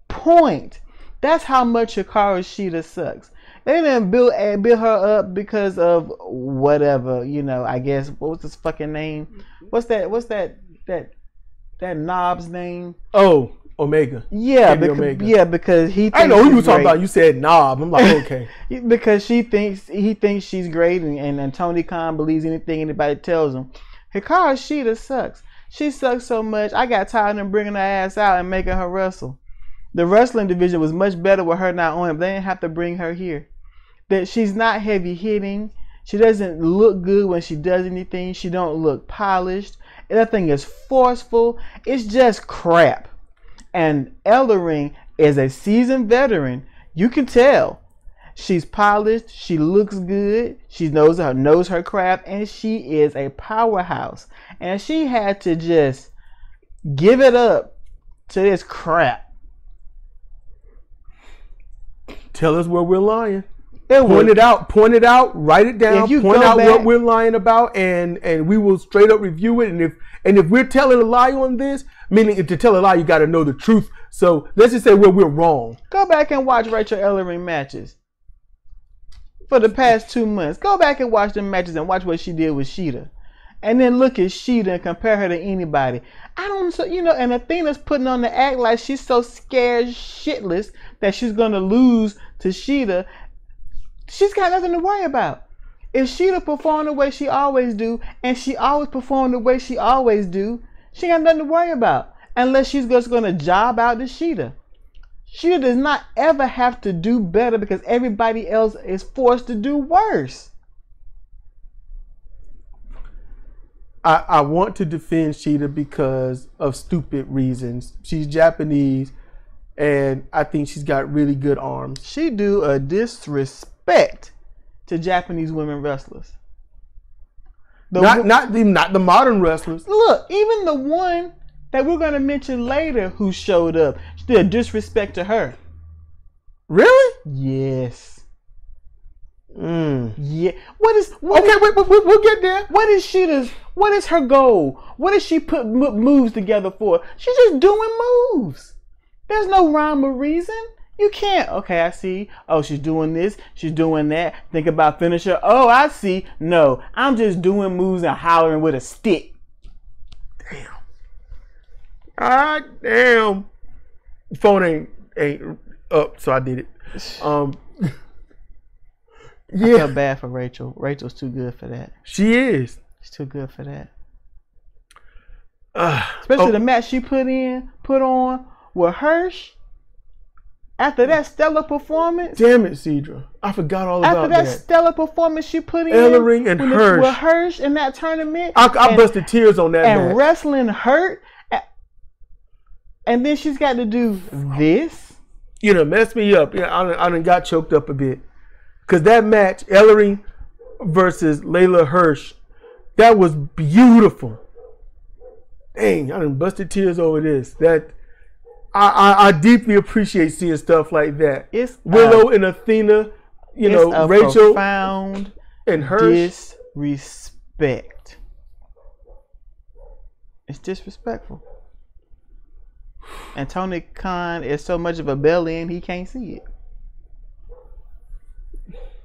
[SPEAKER 2] point. That's how much Hikaru Shida sucks. They didn't build her up because of whatever, I guess. What was this fucking name? What's that knob's name?
[SPEAKER 1] Oh, Omega.
[SPEAKER 2] Yeah,
[SPEAKER 1] Omega.
[SPEAKER 2] Yeah, because he thinks
[SPEAKER 1] I know who you were talking about. You said knob. I'm like, okay.
[SPEAKER 2] Because he thinks she's great and Tony Khan believes anything anybody tells him. Hikaru Shida sucks. She sucks so much, I got tired of them bringing her ass out and making her wrestle. The wrestling division was much better with her not on it, but they didn't have to bring her here. That she's not heavy hitting. She doesn't look good when she does anything. She don't look polished. And that thing is forceful. It's just crap. And Ellering is a seasoned veteran. You can tell. She's polished. She looks good. She knows her craft. And she is a powerhouse. And she had to just give it up to this crap.
[SPEAKER 1] Tell us where we're lying. Point it out, write it down, point out what we're lying about, and we will straight up review it. And if we're telling a lie on this, meaning to tell a lie, you got to know the truth. So let's just say where we're wrong.
[SPEAKER 2] Go back and watch Rachel Ellering matches for the past 2 months. Go back and watch them matches and watch what she did with Shida. And then look at Shida and compare her to anybody. And Athena's putting on the act like she's so scared shitless that she's going to lose to Shida. She's got nothing to worry about. If Shida performed the way she always do, and she always performed the way she always do, she got nothing to worry about. Unless she's just going to job out to Shida. Shida does not ever have to do better because everybody else is forced to do worse.
[SPEAKER 1] I want to defend Shida because of stupid reasons. She's Japanese, and I think she's got really good arms.
[SPEAKER 2] She do a disrespect to Japanese women wrestlers.
[SPEAKER 1] Not the modern wrestlers.
[SPEAKER 2] Look, even the one that we're going to mention later who showed up. Still disrespect to her.
[SPEAKER 1] Really?
[SPEAKER 2] Yes.
[SPEAKER 1] Yeah.
[SPEAKER 2] Wait, we'll get there. What is her goal? What does she put moves together for? She's just doing moves. There's no rhyme or reason. You can't. Okay, I see. Oh, she's doing this. She's doing that. Think about finisher. Oh, I see. No, I'm just doing moves and hollering with a stick.
[SPEAKER 1] Damn. Ah, damn. Phone ain't up, so I did it.
[SPEAKER 2] Yeah. I feel bad for Rachel. Rachel's too good for that.
[SPEAKER 1] She is.
[SPEAKER 2] She's too good for that. Especially the match she put on with Hirsch. After that stellar performance.
[SPEAKER 1] Damn it, Cedra. I forgot all about that.
[SPEAKER 2] After that stellar performance she put in
[SPEAKER 1] Ellering and Hirsch.
[SPEAKER 2] With Hirsch in that tournament.
[SPEAKER 1] I busted tears on that
[SPEAKER 2] and
[SPEAKER 1] match.
[SPEAKER 2] Wrestling hurt. And then she's got to do this.
[SPEAKER 1] You know, messed me up. Yeah, I done got choked up a bit. Because that match, Ellering versus Layla Hirsch, that was beautiful. Dang, I done busted tears over this. That I deeply appreciate seeing stuff like that.
[SPEAKER 2] It's
[SPEAKER 1] Willow and Athena, Rachel
[SPEAKER 2] profound
[SPEAKER 1] and Hirsch.
[SPEAKER 2] Disrespect. It's disrespectful. And Tony Khan is so much of a belly and he can't see it.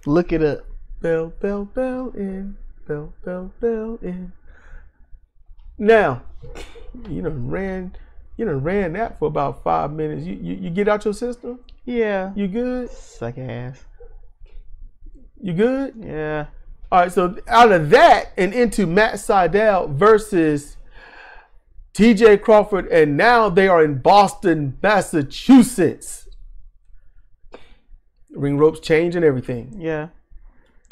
[SPEAKER 2] Look it up.
[SPEAKER 1] Bell, bell, bell in. Bell, bell, bell in. Now, you done ran that for about 5 minutes. You get out your system?
[SPEAKER 2] Yeah.
[SPEAKER 1] You good?
[SPEAKER 2] Suck ass.
[SPEAKER 1] You good?
[SPEAKER 2] Yeah.
[SPEAKER 1] All right, so out of that and into Matt Sydal versus TJ Crawford, and now they are in Boston, Massachusetts. Ring ropes change and everything.
[SPEAKER 2] Yeah.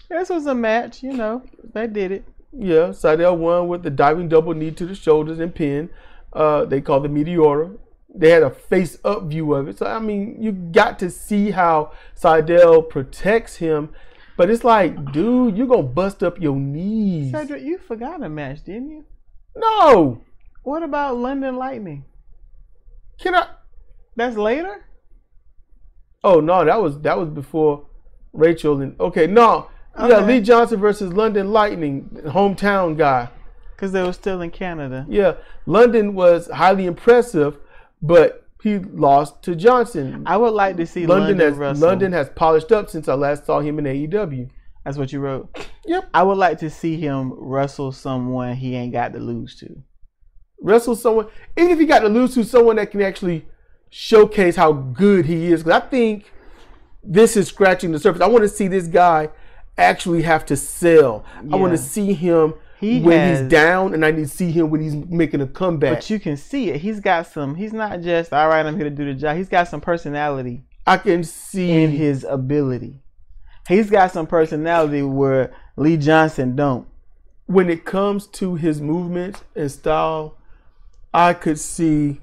[SPEAKER 2] This was a match, they did it.
[SPEAKER 1] Yeah, Sydal won with the diving double knee to the shoulders and pin. They called it Meteora. They had a face-up view of it. So, I mean, you got to see how Sydal protects him. But it's like, dude, you're going to bust up your knees.
[SPEAKER 2] Cedric, you forgot a match, didn't you?
[SPEAKER 1] No.
[SPEAKER 2] What about London Lightning?
[SPEAKER 1] Can I?
[SPEAKER 2] That's later?
[SPEAKER 1] Oh, no, that was before Rachel. Okay, no. Okay. Yeah, Lee Johnson versus London Lightning, hometown guy.
[SPEAKER 2] Because they were still in Canada.
[SPEAKER 1] Yeah, London was highly impressive, but he lost to Johnson.
[SPEAKER 2] I would like to see London wrestle.
[SPEAKER 1] London has polished up since I last saw him in AEW.
[SPEAKER 2] That's what you wrote?
[SPEAKER 1] Yep.
[SPEAKER 2] I would like to see him wrestle someone he ain't got to lose to.
[SPEAKER 1] Wrestle someone, even if he got to lose to someone that can actually showcase how good he is. Because I think this is scratching the surface. I want to see this guy actually have to sell. Yeah. I want to see him when he's down, and I need to see him when he's making a comeback.
[SPEAKER 2] But you can see it. He's not just, all right, I'm here to do the job. He's got some personality.
[SPEAKER 1] I can see
[SPEAKER 2] in his ability. He's got some personality where Lee Johnson don't.
[SPEAKER 1] When it comes to his movement and style, I could see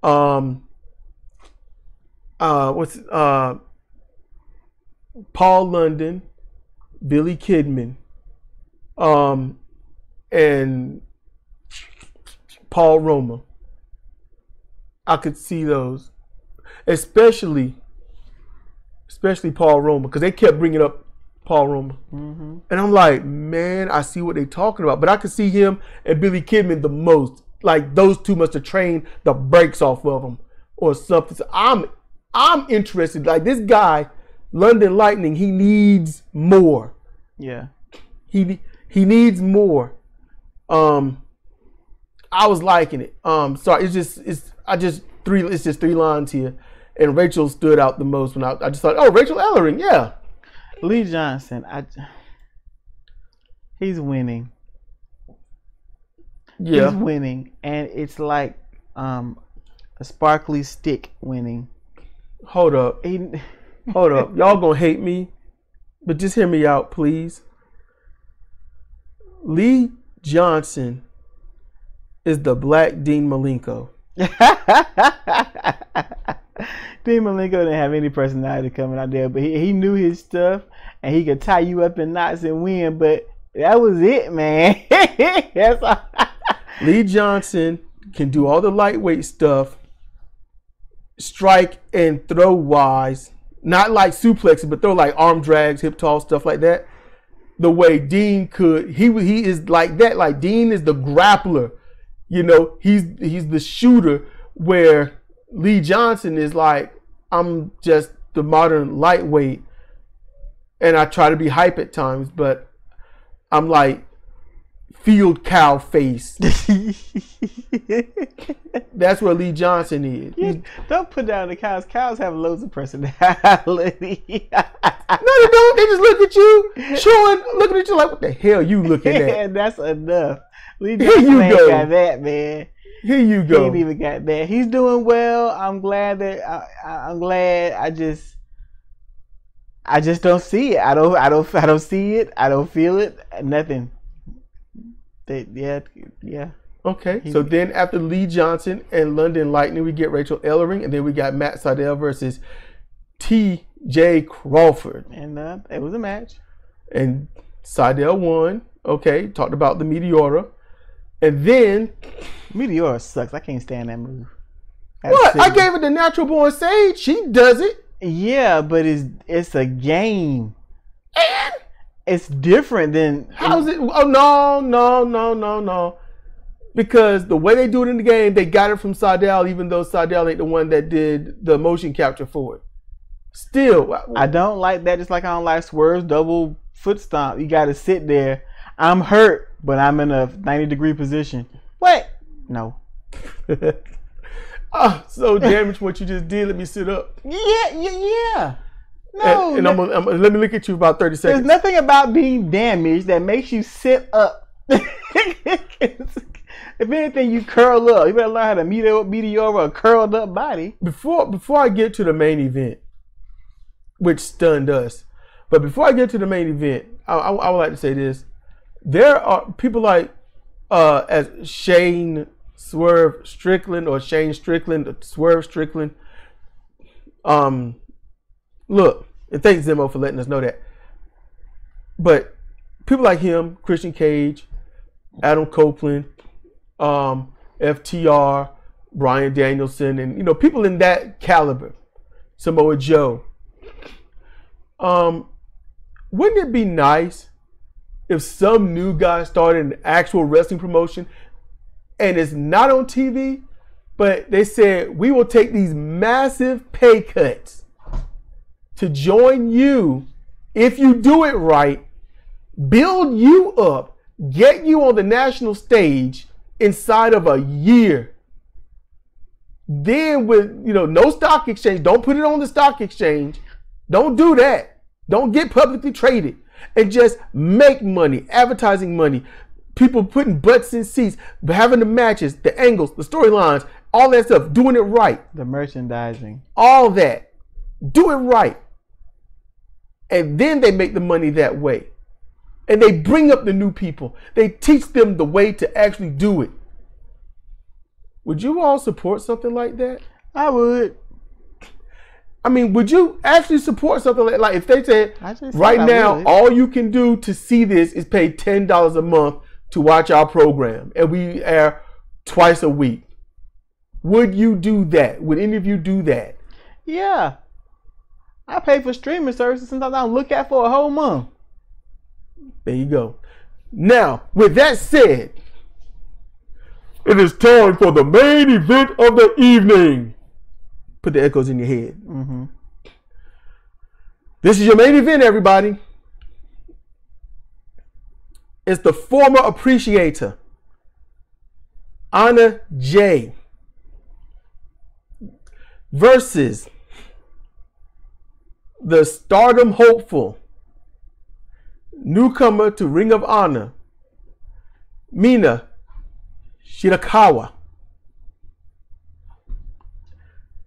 [SPEAKER 1] Paul London, Billy Kidman, and Paul Roma. I could see those, especially Paul Roma, because they kept bringing up Paul Roma, and I'm like, man, I see what they're talking about. But I could see him and Billy Kidman the most. Like those two must have trained the brakes off of him or something. So I'm interested. Like this guy, London Lightning, he needs more.
[SPEAKER 2] Yeah,
[SPEAKER 1] he needs more. I was liking it. Sorry, it's just three lines here, and Rachel stood out the most when I just thought, oh, Rachel Ellering, yeah.
[SPEAKER 2] Lee Johnson, he's winning.
[SPEAKER 1] Yeah,
[SPEAKER 2] he's winning, and it's like a sparkly stick winning.
[SPEAKER 1] Hold up, hold up, y'all gonna hate me, but just hear me out, please. Lee Johnson is the black Dean Malenko.
[SPEAKER 2] Dean Malenko didn't have any personality coming out there, but he knew his stuff, and he could tie you up in knots and win. But that was it, man. That's all.
[SPEAKER 1] Lee Johnson can do all the lightweight stuff, strike and throw wise, not like suplexes, but throw like arm drags, hip toss, stuff like that. The way Dean could, he is like that. Like Dean is the grappler, you know. He's the shooter, where Lee Johnson is like, I'm just the modern lightweight, and I try to be hype at times, but I'm like field cow face. That's where Lee Johnson is.
[SPEAKER 2] Don't put down the cows. Cows have loads of personality.
[SPEAKER 1] No, they don't. They just look at you, looking at you like, what the hell you looking at?
[SPEAKER 2] And that's enough. Lee Johnson ain't got that, man.
[SPEAKER 1] Here you go.
[SPEAKER 2] He ain't even got that. He's doing well. I'm glad that I'm glad. I just don't see it. I don't see it. I don't feel it. Nothing. Yeah.
[SPEAKER 1] Okay. So then after Lee Johnson and London Lightning, we get Rachel Ellering, and then we got Matt Sydal versus T.J. Crawford.
[SPEAKER 2] And it was a match.
[SPEAKER 1] And Sydal won. Okay. Talked about the Meteora. And then
[SPEAKER 2] Meteora sucks. I can't stand that move.
[SPEAKER 1] What? I gave it to Natural Born Sage. She does it.
[SPEAKER 2] Yeah, but it's a game.
[SPEAKER 1] And
[SPEAKER 2] it's different than.
[SPEAKER 1] How's it? Oh, no. Because the way they do it in the game, they got it from Sydal, even though Sydal ain't the one that did the motion capture for it. Still.
[SPEAKER 2] I don't like that, just like I don't like Swerve's double foot stomp. You got to sit there. I'm hurt, but I'm in a 90-degree position. What? No.
[SPEAKER 1] So damaged what you just did. Let me sit up.
[SPEAKER 2] Yeah. No.
[SPEAKER 1] And let me look at you about 30 seconds.
[SPEAKER 2] There's nothing about being damaged that makes you sit up. If anything, you curl up. You better learn how to Meteora a curled up body.
[SPEAKER 1] Before I get to the main event, which stunned us, but before I get to the main event, I would like to say this. There are people like as Shane Swerve Strickland or Shane Strickland or Swerve Strickland. Look, and thanks Zemo for letting us know that. But people like him, Christian Cage, Adam Copeland, FTR, Bryan Danielson, and people in that caliber, Samoa Joe. Wouldn't it be nice if some new guy started an actual wrestling promotion and it's not on TV, but they said, we will take these massive pay cuts to join you if you do it right, build you up, get you on the national stage inside of a year. Then with, no stock exchange, don't put it on the stock exchange. Don't do that. Don't get publicly traded. And just make money, advertising money, people putting butts in seats, having the matches, the angles, the storylines, all that stuff, doing it right.
[SPEAKER 2] The merchandising.
[SPEAKER 1] All that. Do it right. And then they make the money that way. And they bring up the new people. They teach them the way to actually do it. Would you all support something like that?
[SPEAKER 2] I would.
[SPEAKER 1] I mean, would you actually support something like if they said right now, all you can do to see this is pay $10 a month to watch our program and we air twice a week? Would you do that? Would any of you do that?
[SPEAKER 2] Yeah. I pay for streaming services sometimes I don't look at for a whole month.
[SPEAKER 1] There you go. Now, with that said, it is time for the main event of the evening. Put the echoes in your head.
[SPEAKER 2] Mm-hmm.
[SPEAKER 1] This is your main event, everybody. It's the former appreciator, Anna Jay, versus the Stardom hopeful, newcomer to Ring of Honor, Mina Shirakawa.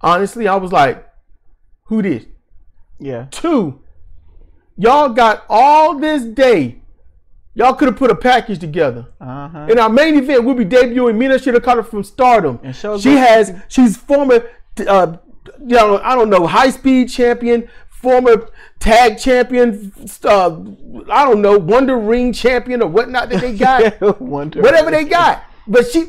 [SPEAKER 1] Honestly, I was like, who this?
[SPEAKER 2] Yeah.
[SPEAKER 1] 2, y'all got all this day. Y'all could have put a package together.
[SPEAKER 2] Uh-huh.
[SPEAKER 1] In our main event, we'll be debuting Mina Shirakawa from Stardom.
[SPEAKER 2] And
[SPEAKER 1] she's former, I don't know, high-speed champion, former tag champion, I don't know, Wonder Ring champion or whatnot that they got. Whatever they got. But she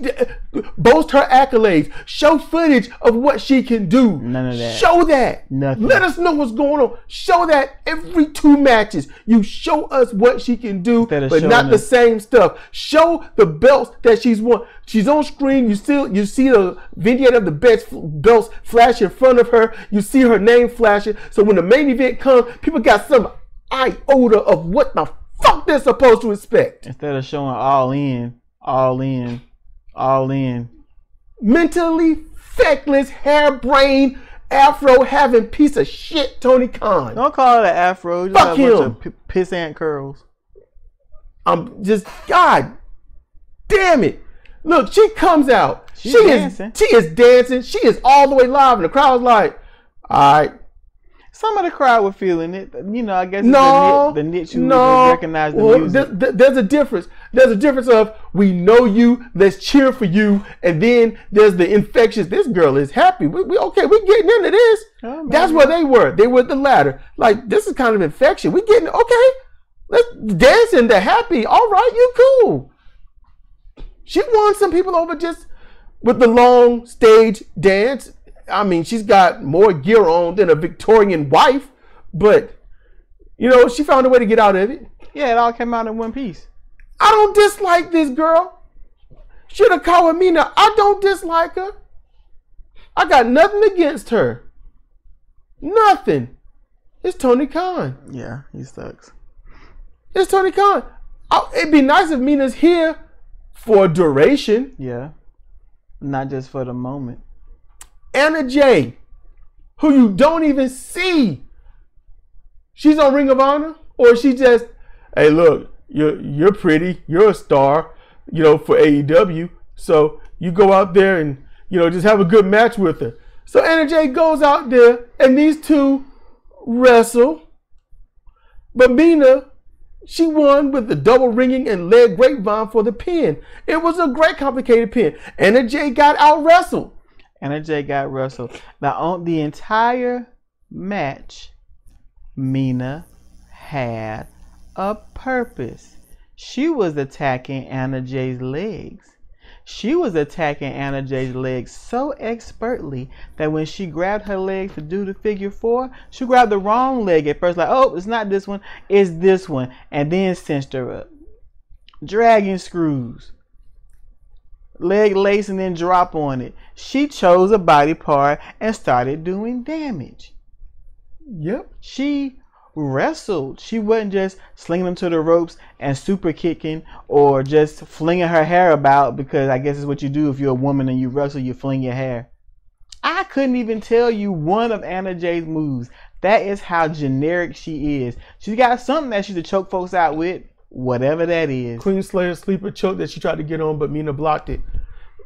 [SPEAKER 1] boast her accolades. Show footage of what she can do.
[SPEAKER 2] None of that.
[SPEAKER 1] Show that.
[SPEAKER 2] Nothing.
[SPEAKER 1] Let us know what's going on. Show that every 2 matches. You show us what she can do, but not the same stuff. Show the belts that she's won. She's on screen. You see the vignette of the belts flash in front of her. You see her name flashing. So when the main event comes, people got some iota of what the fuck they're supposed to expect.
[SPEAKER 2] Instead of showing all in.
[SPEAKER 1] Mentally feckless, harebrained, afro having piece of shit Tony Khan.
[SPEAKER 2] Don't call it an afro. Just
[SPEAKER 1] Fuck
[SPEAKER 2] a
[SPEAKER 1] him.
[SPEAKER 2] bunch of pissant curls.
[SPEAKER 1] I'm just, God damn it. Look, she comes out. She is dancing. She is all the way live, and the crowd's like, all right.
[SPEAKER 2] Some of the crowd were feeling it. You know, I guess it's the niche who recognize the music.
[SPEAKER 1] There's a difference. There's a difference of, we know you, let's cheer for you, and then there's the infectious, this girl is happy. We getting into this. Oh, that's where they were. They were at the ladder. Like, this is kind of infection. We getting, okay, let's dance in the happy. All right, you cool. She won some people over just with the long stage dance. I mean, she's got more gear on than a Victorian wife, but, you know, she found a way to get out of it.
[SPEAKER 2] Yeah, it all came out in one piece.
[SPEAKER 1] I don't dislike this girl. Should have called with me now. I don't dislike her. I got nothing against her. Nothing. It's Tony Khan.
[SPEAKER 2] Yeah, he sucks.
[SPEAKER 1] It's Tony Khan. It'd be nice if Mina's here for a duration.
[SPEAKER 2] Yeah. Not just for the moment.
[SPEAKER 1] Anna Jay, who you don't even see. She's on Ring of Honor, or she just, hey, look, you're pretty, you're a star, you know, for AEW. So you go out there and, you know, just have a good match with her. So Anna Jay goes out there and these two wrestle. But Mina, she won with the double ringing and leg grapevine for the pin. It was a great complicated pin. Anna Jay got out wrestled.
[SPEAKER 2] Anna Jay got wrestled. Now on the entire match, Mina had a purpose. She was attacking Anna Jay's legs. She was attacking Anna Jay's legs so expertly that when she grabbed her legs to do the figure 4, she grabbed the wrong leg at first, like, oh, it's not this one, it's this one, and then cinched her up. Dragging screws. Leg lace and then drop on it. She chose a body part and started doing damage.
[SPEAKER 1] Yep.
[SPEAKER 2] She wrestled. She wasn't just slinging them to the ropes and super kicking or just flinging her hair about, because I guess it's what you do if you're a woman and you wrestle, you fling your hair. I couldn't even tell you one of Anna Jay's moves. That is how generic she is. She's got something that she to choke folks out with, whatever that is.
[SPEAKER 1] Queen Slayer sleeper choke that she tried to get on, but Mina blocked it.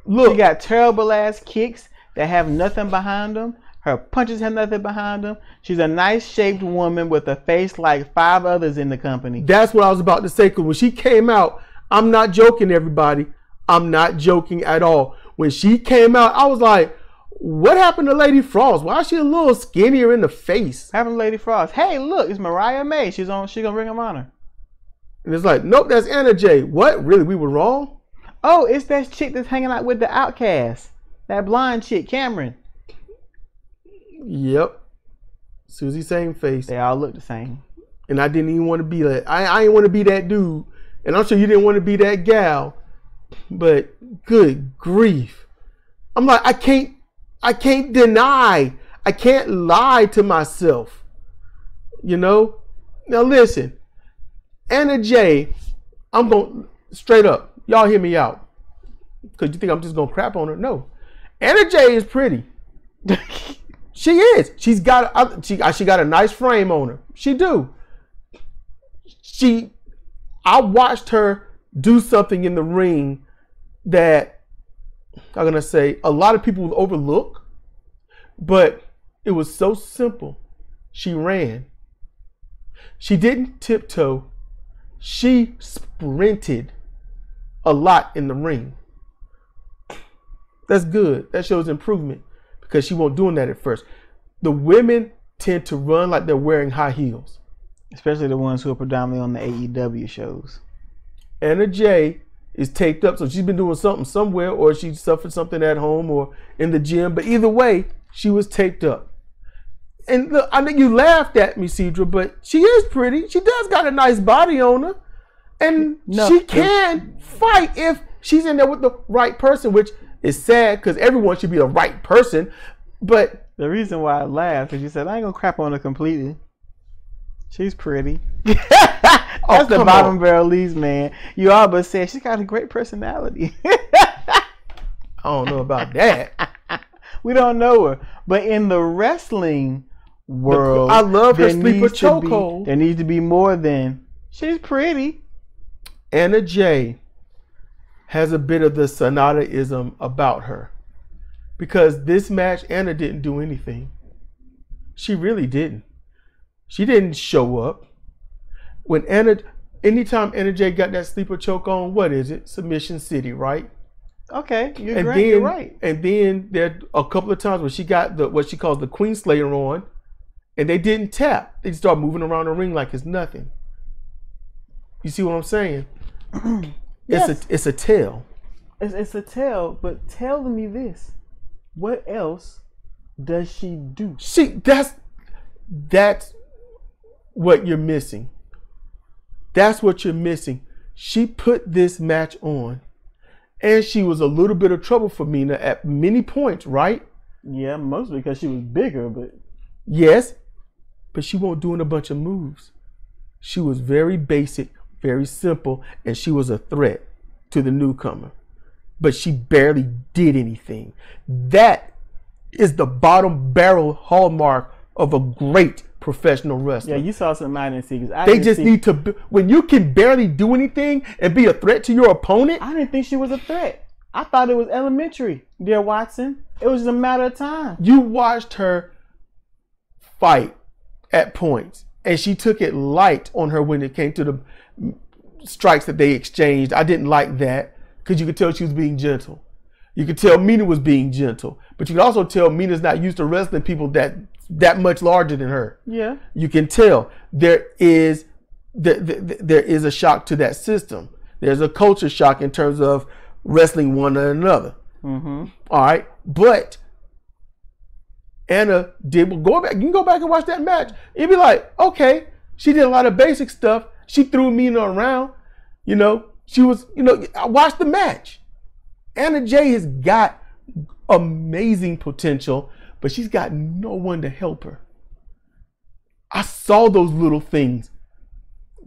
[SPEAKER 1] Look,
[SPEAKER 2] she got terrible ass kicks that have nothing behind them. Her punches have nothing behind them. She's a nice shaped woman with a face like 5 others in the company.
[SPEAKER 1] That's what I was about to say, because when she came out, I'm not joking, everybody. I'm not joking at all. When she came out, I was like, what happened to Lady Frost? Why is she a little skinnier in the face?
[SPEAKER 2] What happened to Lady Frost? Hey, look, it's Mariah May. She's gonna Ring of Honor.
[SPEAKER 1] And it's like, nope, that's Anna Jay. What? Really? We were wrong?
[SPEAKER 2] Oh, it's that chick that's hanging out with the Outcast. That blonde chick, Cameron.
[SPEAKER 1] Yep. Susie, same face.
[SPEAKER 2] They all look the same.
[SPEAKER 1] And I didn't even want to be that. I didn't want to be that dude. And I'm sure you didn't want to be that gal. But good grief. I'm like, I can't deny. I can't lie to myself. You know? Now listen. Anna Jay, I'm going straight up. Y'all hear me out. Because you think I'm just going to crap on her? No. Anna Jay is pretty. She is. She got a nice frame on her. She do. I watched her do something in the ring that I'm going to say a lot of people will overlook, but it was so simple. She ran. She didn't tiptoe. She sprinted a lot in the ring. That's good. That shows improvement because she wasn't doing that at first. The women tend to run like they're wearing high heels.
[SPEAKER 2] Especially the ones who are predominantly on the AEW shows.
[SPEAKER 1] Anna Jay is taped up. So she's been doing something somewhere, or she suffered something at home or in the gym. But either way, she was taped up. And look, I know you laughed at me, Cedra, but she is pretty. She does got a nice body on her. And she can fight if she's in there with the right person, which is sad because everyone should be the right person. But
[SPEAKER 2] the reason why I laughed is you said, I ain't going to crap on her completely. She's pretty. That's the bottom barrel leaves, man. You all but said she's got a great personality.
[SPEAKER 1] I don't know about that.
[SPEAKER 2] We don't know her. But in the wrestling world,
[SPEAKER 1] I love her sleeper chokehold.
[SPEAKER 2] There needs to be more than she's pretty.
[SPEAKER 1] Anna Jay has a bit of the Sonata-ism about her. Because this match, Anna didn't do anything. She really didn't. She didn't show up. Anytime Anna Jay got that sleeper choke on, what is it? Submission City, right?
[SPEAKER 2] Okay, you're right.
[SPEAKER 1] And then there are a couple of times where she got what she calls the Queen Slayer on, and they didn't tap. They just start moving around the ring like it's nothing. You see what I'm saying?
[SPEAKER 2] Yes.
[SPEAKER 1] It's a tell.
[SPEAKER 2] It's a tell, but tell me this. What else does she do?
[SPEAKER 1] That's what you're missing. That's what you're missing. She put this match on, and she was a little bit of trouble for Mina at many points, right?
[SPEAKER 2] Yeah, mostly because she was bigger, but
[SPEAKER 1] yes, but she wasn't doing a bunch of moves. She was very basic, very simple, and she was a threat to the newcomer. But she barely did anything. That is the bottom barrel hallmark of a great professional wrestler.
[SPEAKER 2] Yeah, you saw something I didn't see.
[SPEAKER 1] They just need to, when you can barely do anything and be a threat to your opponent.
[SPEAKER 2] I didn't think she was a threat. I thought it was elementary, dear Watson. It was just a matter of time.
[SPEAKER 1] You watched her fight at points, and she took it light on her when it came to the strikes that they exchanged. I didn't like that because you could tell she was being gentle. You could tell Mina was being gentle, but you could also tell Mina's not used to wrestling people that much larger than her.
[SPEAKER 2] Yeah,
[SPEAKER 1] you can tell there is a shock to that system. There's a culture shock in terms of wrestling one another.
[SPEAKER 2] Mm-hmm.
[SPEAKER 1] All right, but Anna did. You can go back and watch that match. You'd be like, okay, she did a lot of basic stuff. She threw Mina around. She was. I watched the match. Anna Jay has got amazing potential, but she's got no one to help her. I saw those little things,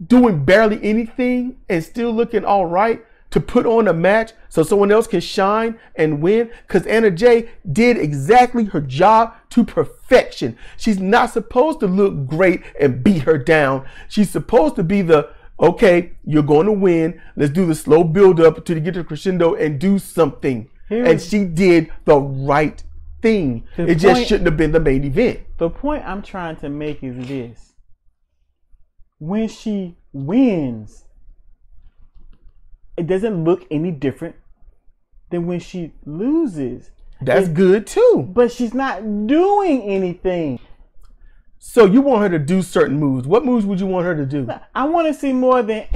[SPEAKER 1] doing barely anything and still looking all right to put on a match so someone else can shine and win, because Anna Jay did exactly her job to perfection. She's not supposed to look great and beat her down. She's supposed to be okay, you're going to win. Let's do the slow build up until you get to crescendo and do something. And she did the right thing. It just shouldn't have been the main event.
[SPEAKER 2] The point I'm trying to make is this. When she wins, it doesn't look any different than when she loses.
[SPEAKER 1] That's good too.
[SPEAKER 2] But she's not doing anything.
[SPEAKER 1] So you want her to do certain moves. What moves would you want her to do?
[SPEAKER 2] I want to see more than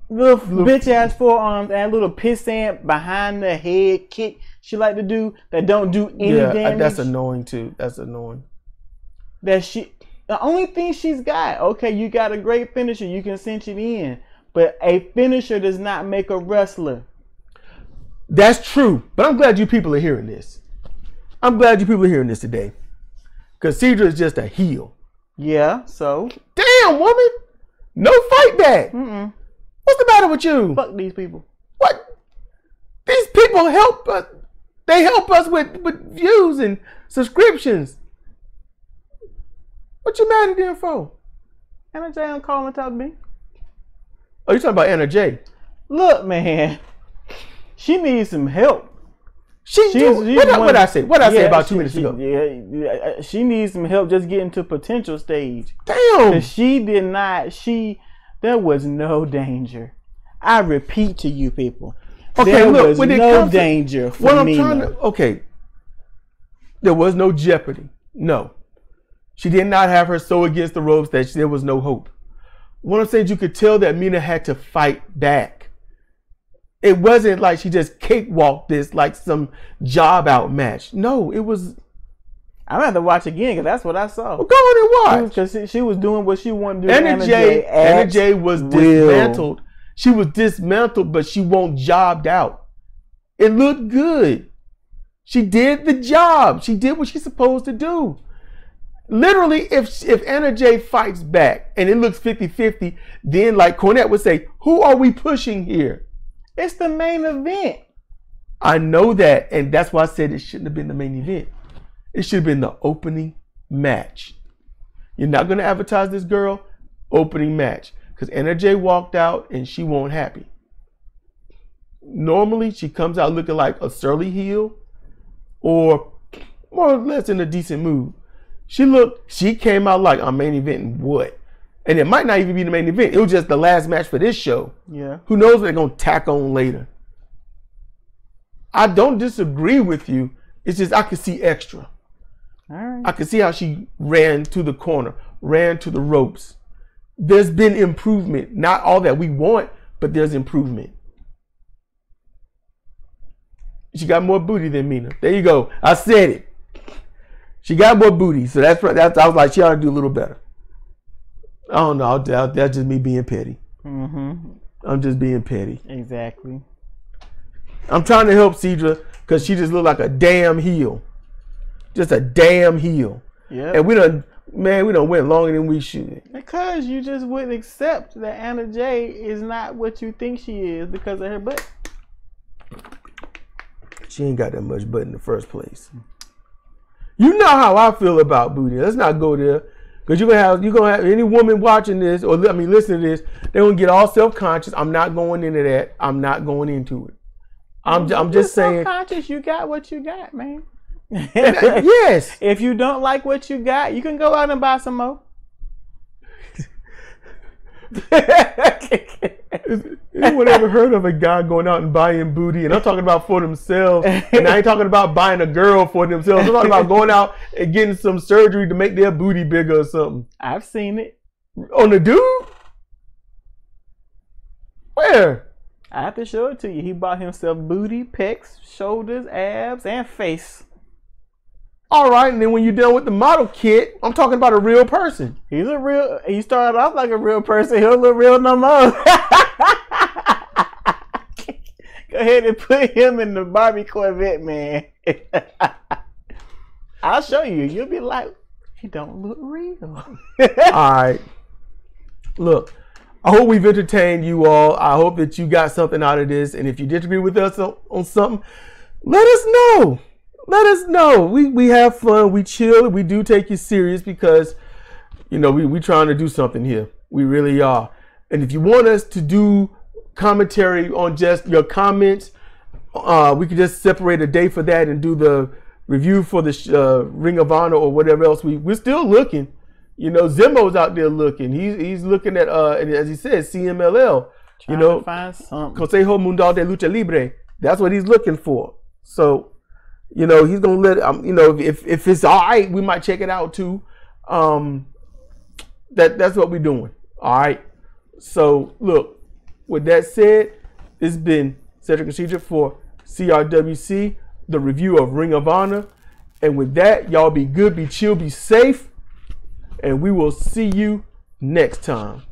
[SPEAKER 2] little bitch ass forearms and a little pissant behind the head kick she like to do that don't do any damage.
[SPEAKER 1] That's annoying too. That's annoying.
[SPEAKER 2] The only thing she's got, okay, you got a great finisher, you can cinch it in, but a finisher does not make a wrestler.
[SPEAKER 1] That's true, but I'm glad you people are hearing this. I'm glad you people are hearing this today. Because Cedra is just a heel.
[SPEAKER 2] Yeah, so?
[SPEAKER 1] Damn, woman! No fight back!
[SPEAKER 2] Mm-mm.
[SPEAKER 1] What's the matter with you?
[SPEAKER 2] Fuck these people.
[SPEAKER 1] What? These people help us. They help us with views and subscriptions. What you mad at them for?
[SPEAKER 2] Anna Jay don't call and talk to me.
[SPEAKER 1] Oh, you talking about Anna Jay?
[SPEAKER 2] Look, man. She needs some help.
[SPEAKER 1] What did I say? What did I say about 2 minutes ago?
[SPEAKER 2] Yeah, she needs some help just getting to potential stage.
[SPEAKER 1] Damn.
[SPEAKER 2] She did not. There was no danger. I repeat to you people.
[SPEAKER 1] Okay,
[SPEAKER 2] there
[SPEAKER 1] look,
[SPEAKER 2] was no danger for Mina.
[SPEAKER 1] Okay. There was no jeopardy. No. She did not have her so against the ropes that there was no hope. What I'm saying is you could tell that Mina had to fight back. It wasn't like she just cakewalked this like some job out match. No, it was.
[SPEAKER 2] I'm gonna have to watch again because that's what I saw.
[SPEAKER 1] Well, go on and watch.
[SPEAKER 2] Because she was doing what she wanted to do.
[SPEAKER 1] Anna J was dismantled. She was dismantled, but she won't jobbed out. It looked good. She did the job. She did what she's supposed to do. Literally, if Anna J fights back and it looks 50-50, then like Cornette would say, who are we pushing here?
[SPEAKER 2] It's the main event.
[SPEAKER 1] I know that, and that's why I said it shouldn't have been the main event. It should have been the opening match. You're not going to advertise this girl, opening match. Because Anna J walked out and she wasn't happy. Normally, she comes out looking like a surly heel or more or less in a decent mood. She came out like, I'm main eventing what? And it might not even be the main event. It was just the last match for this show.
[SPEAKER 2] Yeah.
[SPEAKER 1] Who knows what they're going to tack on later. I don't disagree with you. It's just I could see extra.
[SPEAKER 2] All right.
[SPEAKER 1] I could see how she ran to the corner, ran to the ropes. There's been improvement. Not all that we want, but there's improvement. She got more booty than Mina. There you go. I said it. She got more booty. So that's I was like, she ought to do a little better. I don't know. That's just me being petty.
[SPEAKER 2] Mm-hmm.
[SPEAKER 1] I'm just being petty.
[SPEAKER 2] Exactly.
[SPEAKER 1] I'm trying to help Cedra because she just looked like a damn heel. Just a damn heel.
[SPEAKER 2] Yeah.
[SPEAKER 1] And we done went longer than we should.
[SPEAKER 2] Because you just wouldn't accept that Anna J is not what you think she is because of her butt.
[SPEAKER 1] She ain't got that much butt in the first place. You know how I feel about booty. Let's not go there. Because you're gonna have any woman watching this or listening to this, they're gonna get all self-conscious. I'm not going into that. I'm not going into it. I'm just saying.
[SPEAKER 2] Self-conscious, you got what you got, man.
[SPEAKER 1] Yes.
[SPEAKER 2] If you don't like what you got, you can go out and buy some more.
[SPEAKER 1] Anyone ever heard of a guy going out and buying booty? And I'm talking about for themselves. And I ain't talking about buying a girl for themselves. I'm talking about going out and getting some surgery to make their booty bigger or something.
[SPEAKER 2] I've seen it.
[SPEAKER 1] On the dude? Where?
[SPEAKER 2] I have to show it to you. He bought himself booty, pecs, shoulders, abs, and face.
[SPEAKER 1] All right, and then when you're done with the model kit, I'm talking about a real person.
[SPEAKER 2] He started off like a real person. He'll look real no more. Go ahead and put him in the Barbie Corvette, man. I'll show you. You'll be like, he don't look real.
[SPEAKER 1] All right. Look, I hope we've entertained you all. I hope that you got something out of this. And if you disagree with us on something, let us know. Let us know. We have fun. We chill. We do take you serious because, we trying to do something here. We really are. And if you want us to do commentary on just your comments, we could just separate a day for that and do the review for the Ring of Honor or whatever else. We're still looking. Zemo's out there looking. He's looking at, as he says, CMLL.
[SPEAKER 2] Trying to find something.
[SPEAKER 1] Consejo Mundial de Lucha Libre. That's what he's looking for. So, he's gonna let if it's all right, we might check it out too. That's what we're doing. All right. So look, with that said, this has been Cedric and Cedric for CRWC, the review of Ring of Honor. And with that, y'all be good, be chill, be safe, and we will see you next time.